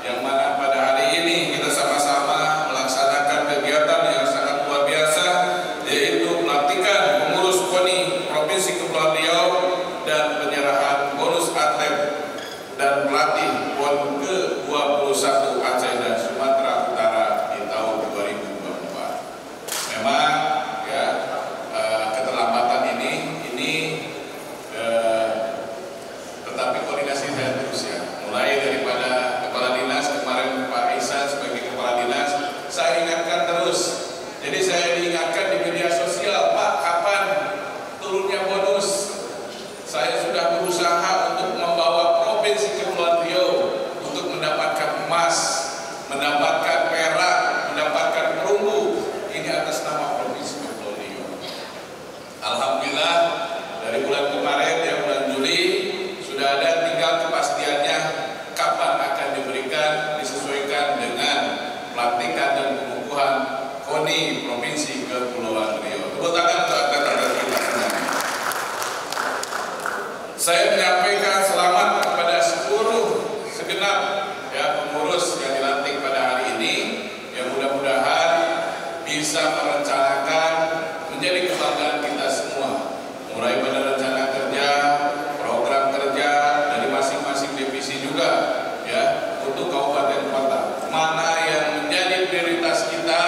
yang mana pada hari ini kita sama-sama melaksanakan kegiatan yang sangat luar biasa, yaitu pelantikan pengurus KONI Provinsi Kepulauan Riau dan penyerahan bonus atlet dan pelatih PON ke-21 Aceh dan Sumatera Utara di tahun 2024. Memang ya keterlambatan ini tetapi koordinasi saya terus ya. Mulai daripada Kepala Dinas kemarin Pak Isa sebagai Kepala Dinas, saya ingatkan terus. Jadi saya diingatkan di media sosial, Pak, kapan turunnya bonus? Saya sudah berusaha untuk membawa Provinsi Kepulauan Riau untuk mendapatkan emas, mendapatkan perak, mendapatkan perunggu. Ini atas nama Provinsi Kepulauan Riau. Alhamdulillah dari bulan kemarin ya, bulan Juli sudah ada, tinggal kepastiannya kapan akan diberikan, disesuaikan dengan pelantikan dan pengukuhan KONI Provinsi Kepulauan Riau. Tepuk tangan untuk atlet-atlet kita semua. Saya menyampaikan selamat kepada segenap ya pengurus yang dilantik pada hari ini, yang mudah-mudahan bisa merencanakan menjadi kebanggaan kita semua, mulai pada rencana kerja, program kerja dari masing-masing divisi juga ya untuk kabupaten kota. Mana yang menjadi prioritas kita,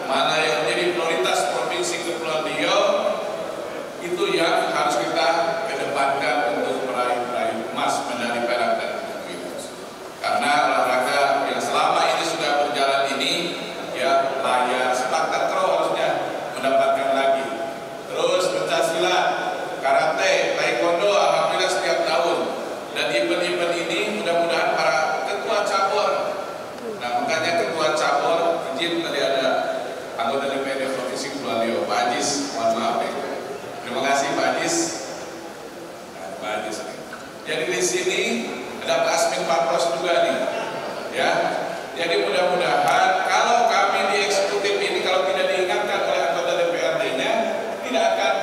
mana yang menjadi prioritas Provinsi Kepulauan Riau, itu yang harus kita kedepankan untuk meraih emas, medali perak dan perunggu. Karena olahraga yang selama ini sudah berjalan ini ya layar sepak takraw harusnya mendapatkan lagi. Terus Ajis. Nah, Pak Ajis. Jadi di sini ada Pak Asmin Patros juga nih, ya. Jadi mudah-mudahan kalau kami di eksekutif ini kalau tidak diingatkan oleh anggota DPRD-nya tidak akan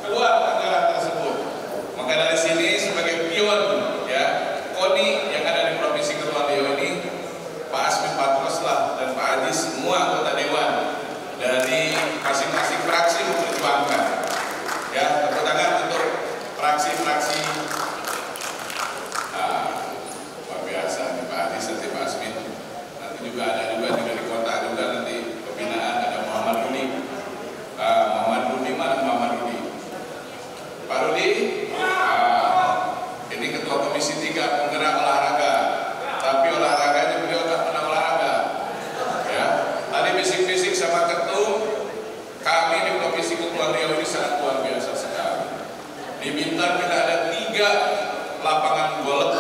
keluar anggaran tersebut. Maka dari sini sebagai pion, ya, KONI yang ada di Provinsi Kepulauan Riau ini, Pak Asmin Patros lah dan Pak Ajis semua anggota dewan dari masing-masing fraksi memperjuangkan. Ya, tepuk tangan untuk fraksi-fraksi. Luar biasa nih Pak Ajis dan Pak Asmin. Nanti juga ada juga dari kota juga nanti pembinaan ada Muhammad Rudi. Muhammad Rudi mana Muhammad Rudi? Pak Rudi, ini Ketua Komisi 3 penggerak olahraga. Tapi olahraganya beliau tak pernah olahraga. Ya, tadi bisik-bisik sama ketum. Kami di Provinsi Kepulauan Riau ini sangat luar biasa sekali. Di Bintan kita ada 3 lapangan golf.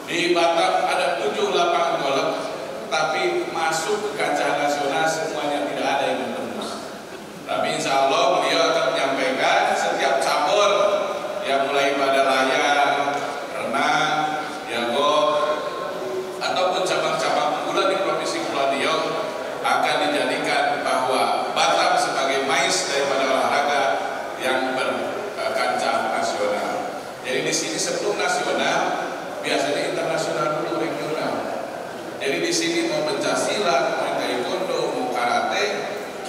Di Batam ada 7 lapangan golf. Tapi masuk ke kancah nasional semuanya tidak ada yang tembus. Tapi insya Allah beliau akan menyampaikan setiap cabur yang mulai pada layar, renang, ya golf, ataupun cabang-cabang unggulan di Provinsi Kepulauan Riau akan dijadikan bahwa Batam sebagai mais daripada olahraga yang berkancah nasional. Jadi di sini sebelum nasional biasanya internasional dulu regional. Jadi di sini mau pencaksilat, mau taekwondo, mau karate,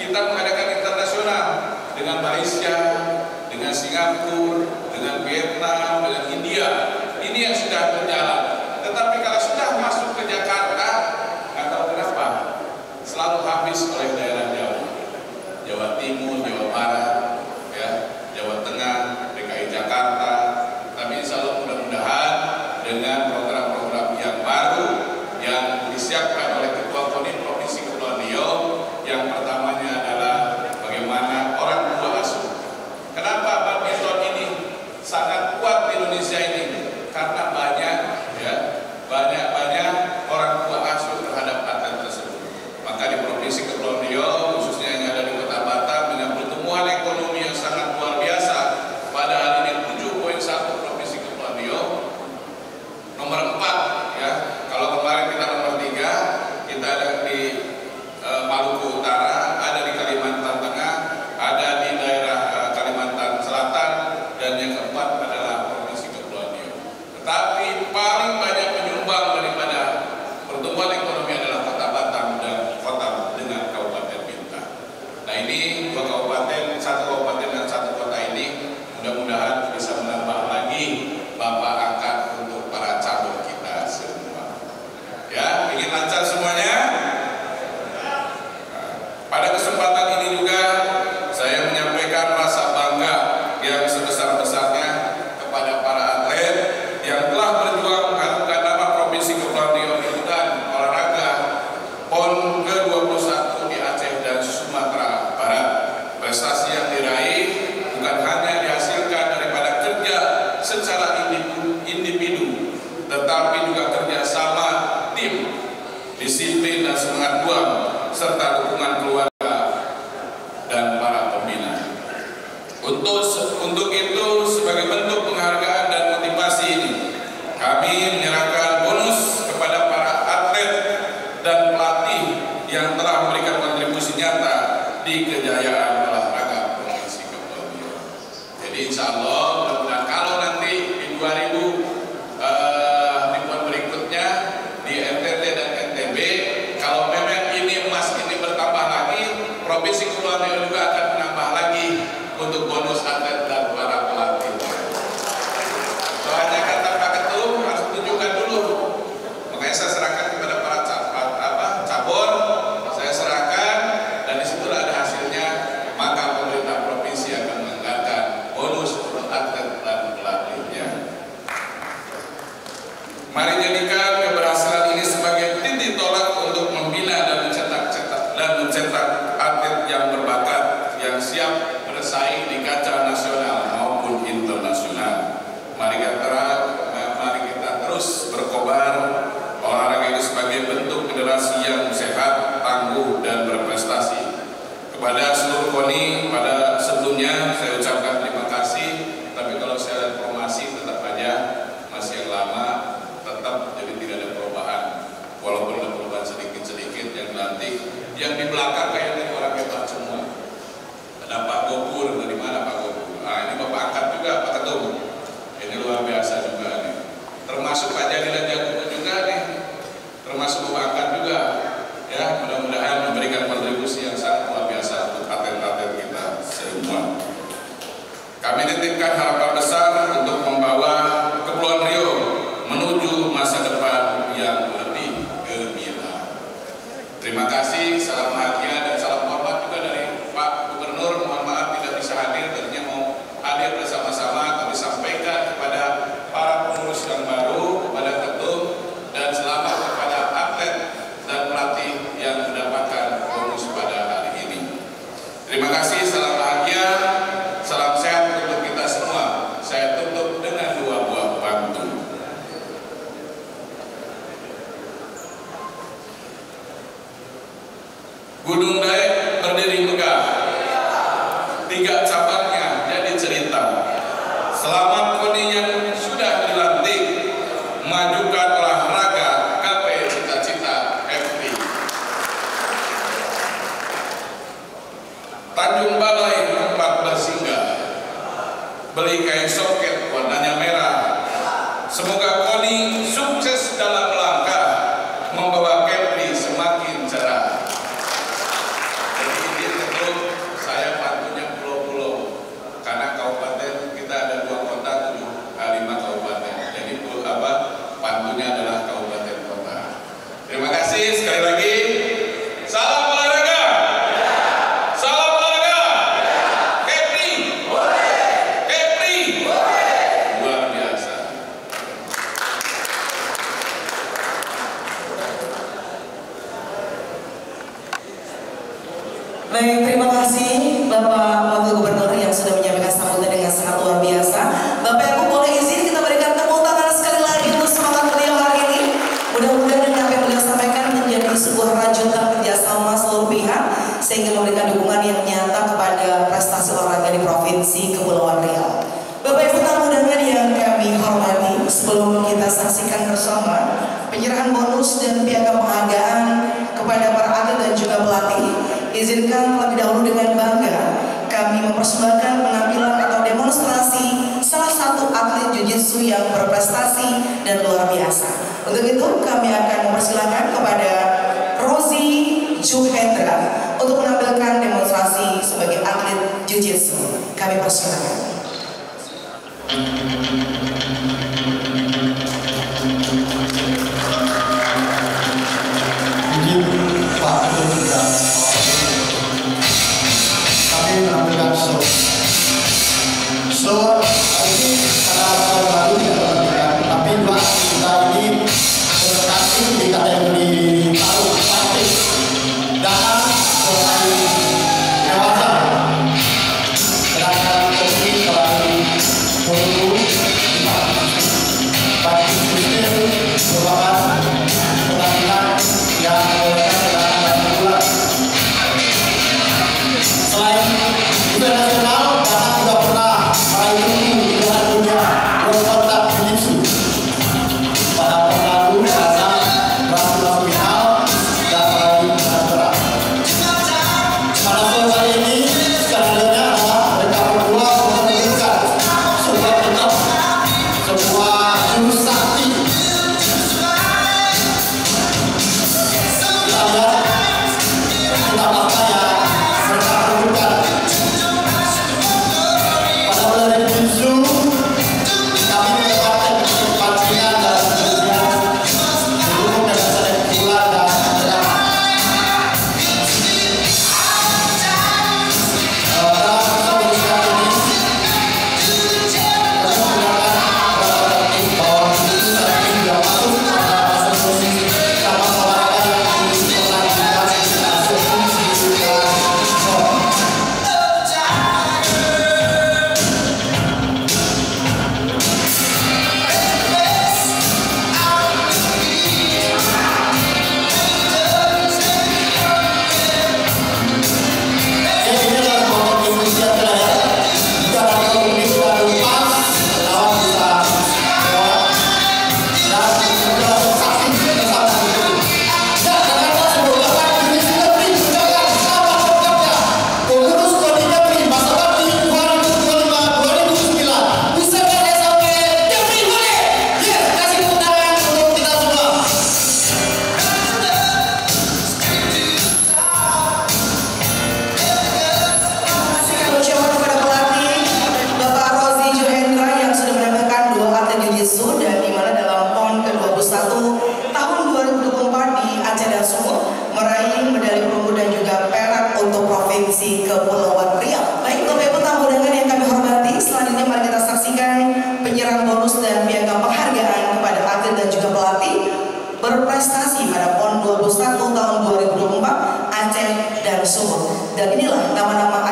kita mengadakan internasional dengan Malaysia, dengan Singapura, dengan Vietnam, dengan India. Ini yang sudah berjalan. Tetapi kalau sudah masuk ke Jakarta, nggak tahu kenapa selalu habis oleh daerah jauh. Jawa Timur, Jawa Barat, ya, Jawa Tengah, DKI Jakarta. Tapi insya Allah mudah-mudahan dengan program-program yang baru yang disiapkan oleh Ketua KONI Provinsi Kepulauan Riau, yang pertamanya adalah bagaimana orang tua asuh. Kenapa badminton ini sangat kuat di Indonesia ini? Karena banyak orang tua asuh terhadap atlet tersebut. Maka di Provinsi Kepulauan Riau, khususnya yang ada di Kota Batam, dengan pertumbuhan ekonomi yang sangat luar biasa, pada hari ini 7,1 Provinsi Kepulauan Riau, nomor 4, ya. Kalau kemarin kita nomor 3, kita ada di Maluku Utara, ada di Kalimantan Tengah, ada di daerah Kalimantan Selatan, dan yang keempat adalah Provinsi Kepulauan Riau. Tetapi paling banyak penyumbang daripada pertumbuhan ekonomi adalah Kota Batam dan kota dengan Kabupaten Bintan. Nah ini 2 kabupaten, 1 kabupaten dan 1 kota ini mudah-mudahan bisa menambah lagi bapak angkat untuk para cabur kita semua. Ya, ingin lancar semuanya. Pada kesempatan ini juga saya menyampaikan rasa bangga yang sebesar-besarnya kepada para atlet yang telah berjuang mengharumkan nama Provinsi Kepulauan Riau dan olahraga PON ke-21 di Aceh dan Sumatera Barat. Prestasi yang diraih bukan hanya dihasilkan daripada kerja secara individu, tetapi juga kerjasama tim, disiplin dan semangat juang, serta dukungan keluarga dan para pembina. Untuk itu, sebagai bentuk penghargaan dan motivasi ini, kami menyerahkan bonus kepada para atlet dan pelatih yang telah memberikan kontribusi nyata di kejayaan olahraga Provinsi Kepulauan Riau. Jadi insya Allah mudah-mudahan kalau nanti di 2000 berikutnya di NTT dan NTB, kalau memang ini emas ini bertambah lagi, Provinsi Kepulauan Riau juga akan menambah lagi untuk bonus atlet dan para pelatih. Soalnya kata Pak Ketum harus tunjukkan dulu, makanya saya serahkan kepada para cabur, saya serahkan, dan disitulah ada hasilnya. Maka pemerintah provinsi akan menganggarkan bonus untuk atlet dan pelatihnya. Mari jadikan keberhasilan ini sebagai titik tolak untuk membina dan mencetak atlet yang berbakat, yang siap bersaing di kancah nasional maupun internasional. Mari kita terus berkobar olahraga ini sebagai bentuk generasi yang sehat, tangguh, dan berprestasi. Kepada seluruh KONI, pada sebelumnya saya ucapkan terima kasih Terima kasih, salam bahagia, salam sehat untuk kita semua. Saya tutup dengan 2 buah pantun. Gunung Daek berdiri megah, 3 cabangnya jadi cerita. Selamat Koni yang sudah dilantik, majukan olahraga, gapai cita-cita FP. Tanjung Balai tempat bersinggah, beli kain soket warnanya merah. Semoga Koni sukses dalam melangkah, membawa Kepri semakin cerah. Jadi ini tentu saya pantunnya pulau-pulau, karena kabupaten kita ada 2 kota, 5 kabupaten. Jadi pantunnya adalah kabupaten kota. Terima kasih sekali lagi. Salam olahraga. Salam olahraga. Kepri. Kepri. Luar biasa. Baik, terima kasih Bapak Wakil Gubernur yang sudah menyampaikan sambutan dengan sangat luar biasa. Bapak Ibu boleh izin kita berikan tepuk tangan sekali lagi untuk semangat beliau hari ini. Mudah-mudahan apa yang beliau sampaikan menjadi sebuah rajutan kerjasama seluruh pihak sehingga memberikan dukungan yang nyata kepada prestasi olahraga di Provinsi Kepulauan Riau. Bapak Ibu tamu undangan yang kami hormati, sebelum kita saksikan bersama penyerahan bonus dan piagam penghargaan kepada para atlet dan juga pelatih, izinkan terlebih dahulu dengan bangga kami mempersembahkan penampilan atau demonstrasi salah satu atlet jiu-jitsu yang berprestasi dan luar biasa. Untuk itu kami akan mempersilahkan kepada Rozi Juhendra untuk menampilkan demonstrasi sebagai atlet jiu-jitsu. Kami persilahkan. Pak Gubernur kami menampilkan show ini karena baru dilakukan, tapi dua kita ini berprestasi di kategori taruh praktis dan selain dewasa, sedangkan ini selain guru bagi sistem merupakan penampilan yang selain event nasional, bahkan juga pernah meraih kejuaraan dunia World Contact Jiu-Jitsu pada tahun lalu karena berhasil final dan meraih medali perak. Pada sore hari ini, skenario-nya adalah mereka berdua menunjukkan sebuah tetap, sebuah jurus sakti. Kita lihat kita fakta yang mereka tunjukkan. Pada bulan Jiu-Jitsu kami mendapatkan kepentingan dan kemudian didukung dengan seleksi bulan dan terakhir. Dalam satu bulan ini kami menggunakan beberapa tim bahwa Jiu-Jitsu saat ini sudah masuk pada fase khusus cabang olahraga yang dipertandingkan di Asia Jiu-Jitsu dan Sport. Ini adalah sebuah kompetisi yang terakhir. Jika ada kompetisi sudah lepas, lawan bisa lewat dan kita saksi bersama itu. Dan ternyata sebuah kompetisi lebih menjaga sama programnya. Pengurus Koni Kepri masa bakti 2005-2009 Pusaka SOP Kepri boleh. Yes, kasih tepuk tangan untuk kita semua. Kami ucapkan kepada pelatih Bapak Rozi Juhendra yang sudah menampilkan 2 atlet jiu-jitsu dan di mana dalam PON ke-21 tahun 2024 di Aceh dan Sumut meraih medali perunggu dan juga perak untuk Provinsi Kepulauan Riau. Baik Bapak Ibu tamu undangan yang kami hormati, selanjutnya mari kita saksikan penyerahan bonus dan piagam penghargaan kepada atlet dan juga pelatih berprestasi pada PON 21 tahun 2024 Aceh dan Sumut. Dan inilah nama-nama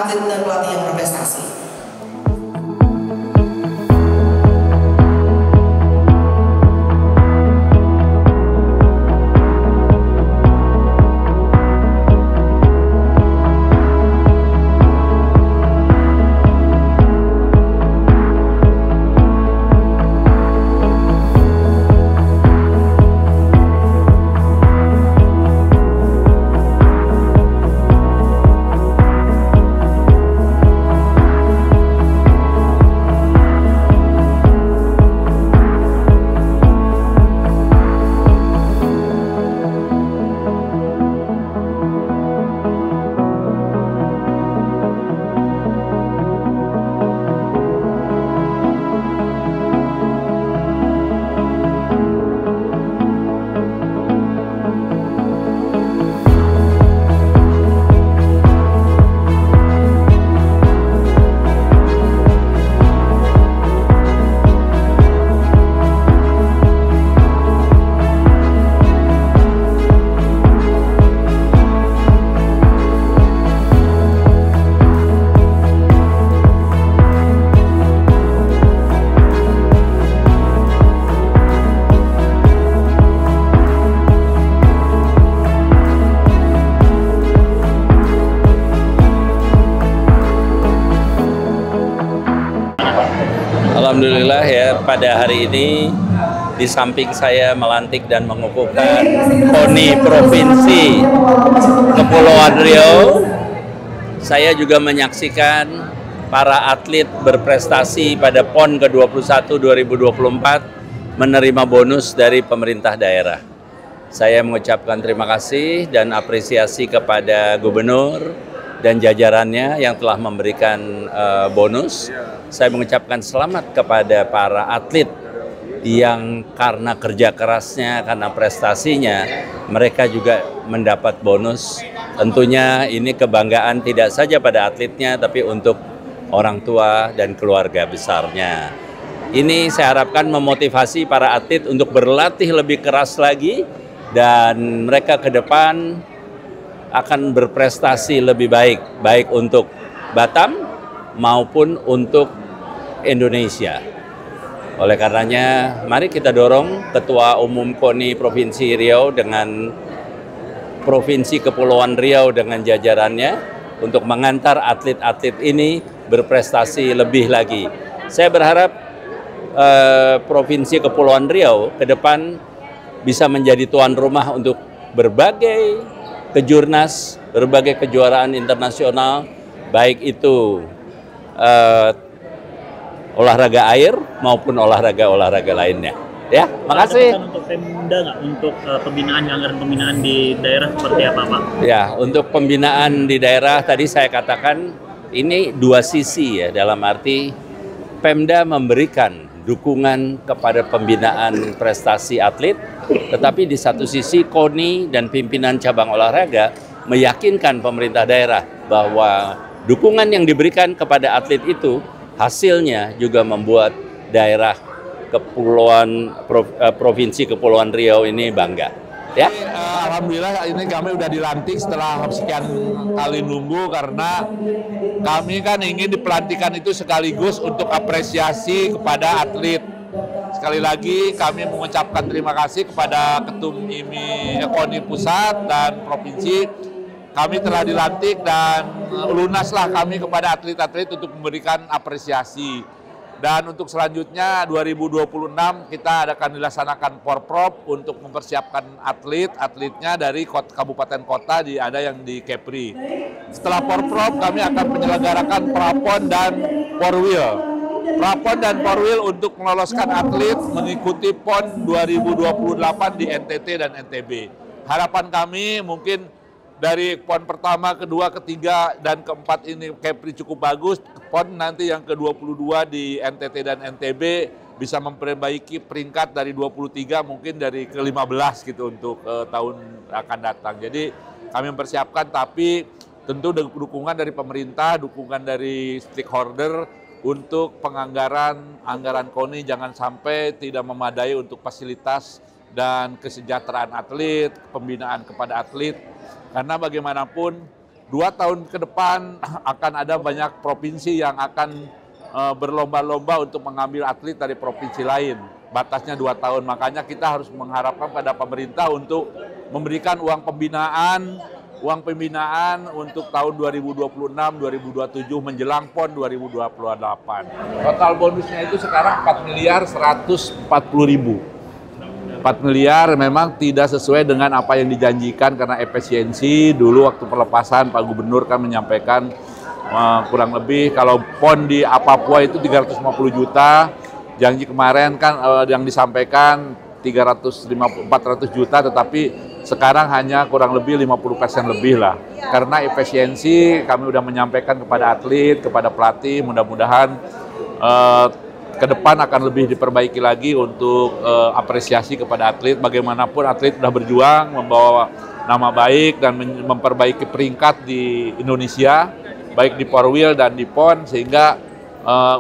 Alhamdulillah ya, pada hari ini di samping saya melantik dan mengukuhkan KONI Provinsi Kepulauan Riau, saya juga menyaksikan para atlet berprestasi pada PON ke-21 2024 menerima bonus dari pemerintah daerah. Saya mengucapkan terima kasih dan apresiasi kepada Gubernur dan jajarannya yang telah memberikan bonus. Saya mengucapkan selamat kepada para atlet yang karena kerja kerasnya, karena prestasinya, mereka juga mendapat bonus. Tentunya ini kebanggaan tidak saja pada atletnya, tapi untuk orang tua dan keluarga besarnya. Ini saya harapkan memotivasi para atlet untuk berlatih lebih keras lagi, dan mereka ke depan akan berprestasi lebih baik, baik untuk Batam maupun untuk Indonesia. Oleh karenanya, mari kita dorong Ketua Umum KONI Provinsi Riau dengan Provinsi Kepulauan Riau dengan jajarannya untuk mengantar atlet-atlet ini berprestasi lebih lagi. Saya berharap Provinsi Kepulauan Riau ke depan bisa menjadi tuan rumah untuk berbagai kejurnas, berbagai kejuaraan internasional, baik itu olahraga air maupun olahraga lainnya. Ya, makasih. Untuk Pemda nggak untuk anggaran pembinaan di daerah seperti apa, Pak? Ya, untuk pembinaan di daerah tadi saya katakan ini dua sisi ya, dalam arti Pemda memberikan dukungan kepada pembinaan prestasi atlet, tetapi di satu sisi KONI dan pimpinan cabang olahraga meyakinkan pemerintah daerah bahwa dukungan yang diberikan kepada atlet itu hasilnya juga membuat daerah Provinsi Kepulauan Riau ini bangga. Ya. Alhamdulillah ini kami udah dilantik setelah sekian kali nunggu, karena kami kan ingin dipelantikan itu sekaligus untuk apresiasi kepada atlet. Sekali lagi kami mengucapkan terima kasih kepada Ketum IMI KONI Pusat dan Provinsi. Kami telah dilantik dan lunaslah kami kepada atlet-atlet untuk memberikan apresiasi. Dan untuk selanjutnya 2026 kita akan dilaksanakan Porprov untuk mempersiapkan atletnya dari kabupaten kota, ada yang di Kepri. Setelah Porprov kami akan menyelenggarakan Prapon dan Porwil. Prapon dan Porwil untuk meloloskan atlet mengikuti PON 2028 di NTT dan NTB. Harapan kami mungkin dari PON pertama, kedua, ketiga, dan keempat ini Kepri cukup bagus. PON nanti yang ke-22 di NTT dan NTB bisa memperbaiki peringkat dari 23 mungkin dari ke-15 gitu untuk tahun akan datang. Jadi kami mempersiapkan, tapi tentu dukungan dari pemerintah, dukungan dari stakeholder untuk anggaran KONI jangan sampai tidak memadai untuk fasilitas dan kesejahteraan atlet, pembinaan kepada atlet. Karena bagaimanapun 2 tahun ke depan akan ada banyak provinsi yang akan berlomba-lomba untuk mengambil atlet dari provinsi lain. Batasnya 2 tahun, makanya kita harus mengharapkan pada pemerintah untuk memberikan uang pembinaan untuk tahun 2026, 2027 menjelang PON 2028. Total bonusnya itu sekarang 4.140.000. 4 miliar memang tidak sesuai dengan apa yang dijanjikan karena efisiensi. Dulu waktu pelepasan Pak Gubernur kan menyampaikan kurang lebih kalau PON di Papua itu 350 juta. Janji kemarin kan yang disampaikan 400 juta, tetapi sekarang hanya kurang lebih 50% lebih lah. Karena efisiensi kami sudah menyampaikan kepada atlet, kepada pelatih, mudah-mudahan ke depan akan lebih diperbaiki lagi untuk apresiasi kepada atlet. Bagaimanapun atlet sudah berjuang membawa nama baik dan memperbaiki peringkat di Indonesia, baik di Porwil dan di PON, sehingga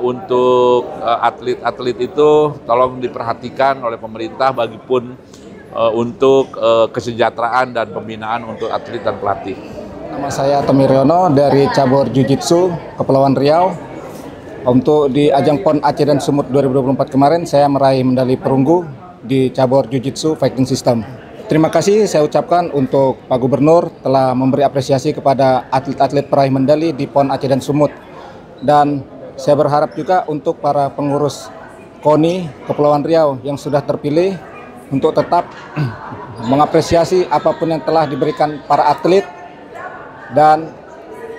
untuk atlet-atlet itu tolong diperhatikan oleh pemerintah, bagipun untuk kesejahteraan dan pembinaan untuk atlet dan pelatih. Nama saya Tommy Riono dari cabur Jiu-Jitsu Kepulauan Riau. Untuk di ajang PON Aceh dan Sumut 2024 kemarin, saya meraih medali perunggu di cabur Jiu-Jitsu Fighting System. Terima kasih saya ucapkan untuk Pak Gubernur telah memberi apresiasi kepada atlet-atlet peraih medali di PON Aceh dan Sumut. Dan saya berharap juga untuk para pengurus KONI Kepulauan Riau yang sudah terpilih untuk tetap mengapresiasi apapun yang telah diberikan para atlet, dan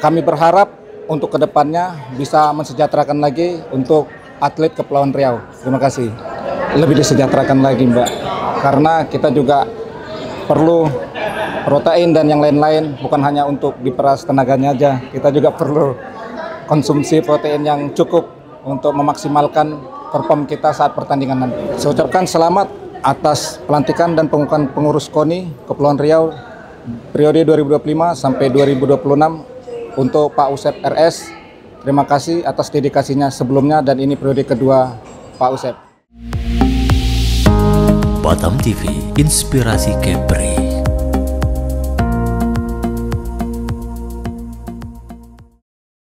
kami berharap untuk kedepannya bisa mensejahterakan lagi untuk atlet Kepulauan Riau. Terima kasih. Lebih disejahterakan lagi, Mbak, karena kita juga perlu protein dan yang lain-lain, bukan hanya untuk diperas tenaganya aja, kita juga perlu konsumsi protein yang cukup untuk memaksimalkan perform kita saat pertandingan nanti. Saya ucapkan selamat atas pelantikan dan pengukuhan pengurus KONI Kepulauan Riau periode 2025 sampai 2026 untuk Pak Usep RS. Terima kasih atas dedikasinya sebelumnya dan ini periode kedua Pak Usep. Batam TV, inspirasi Kepri.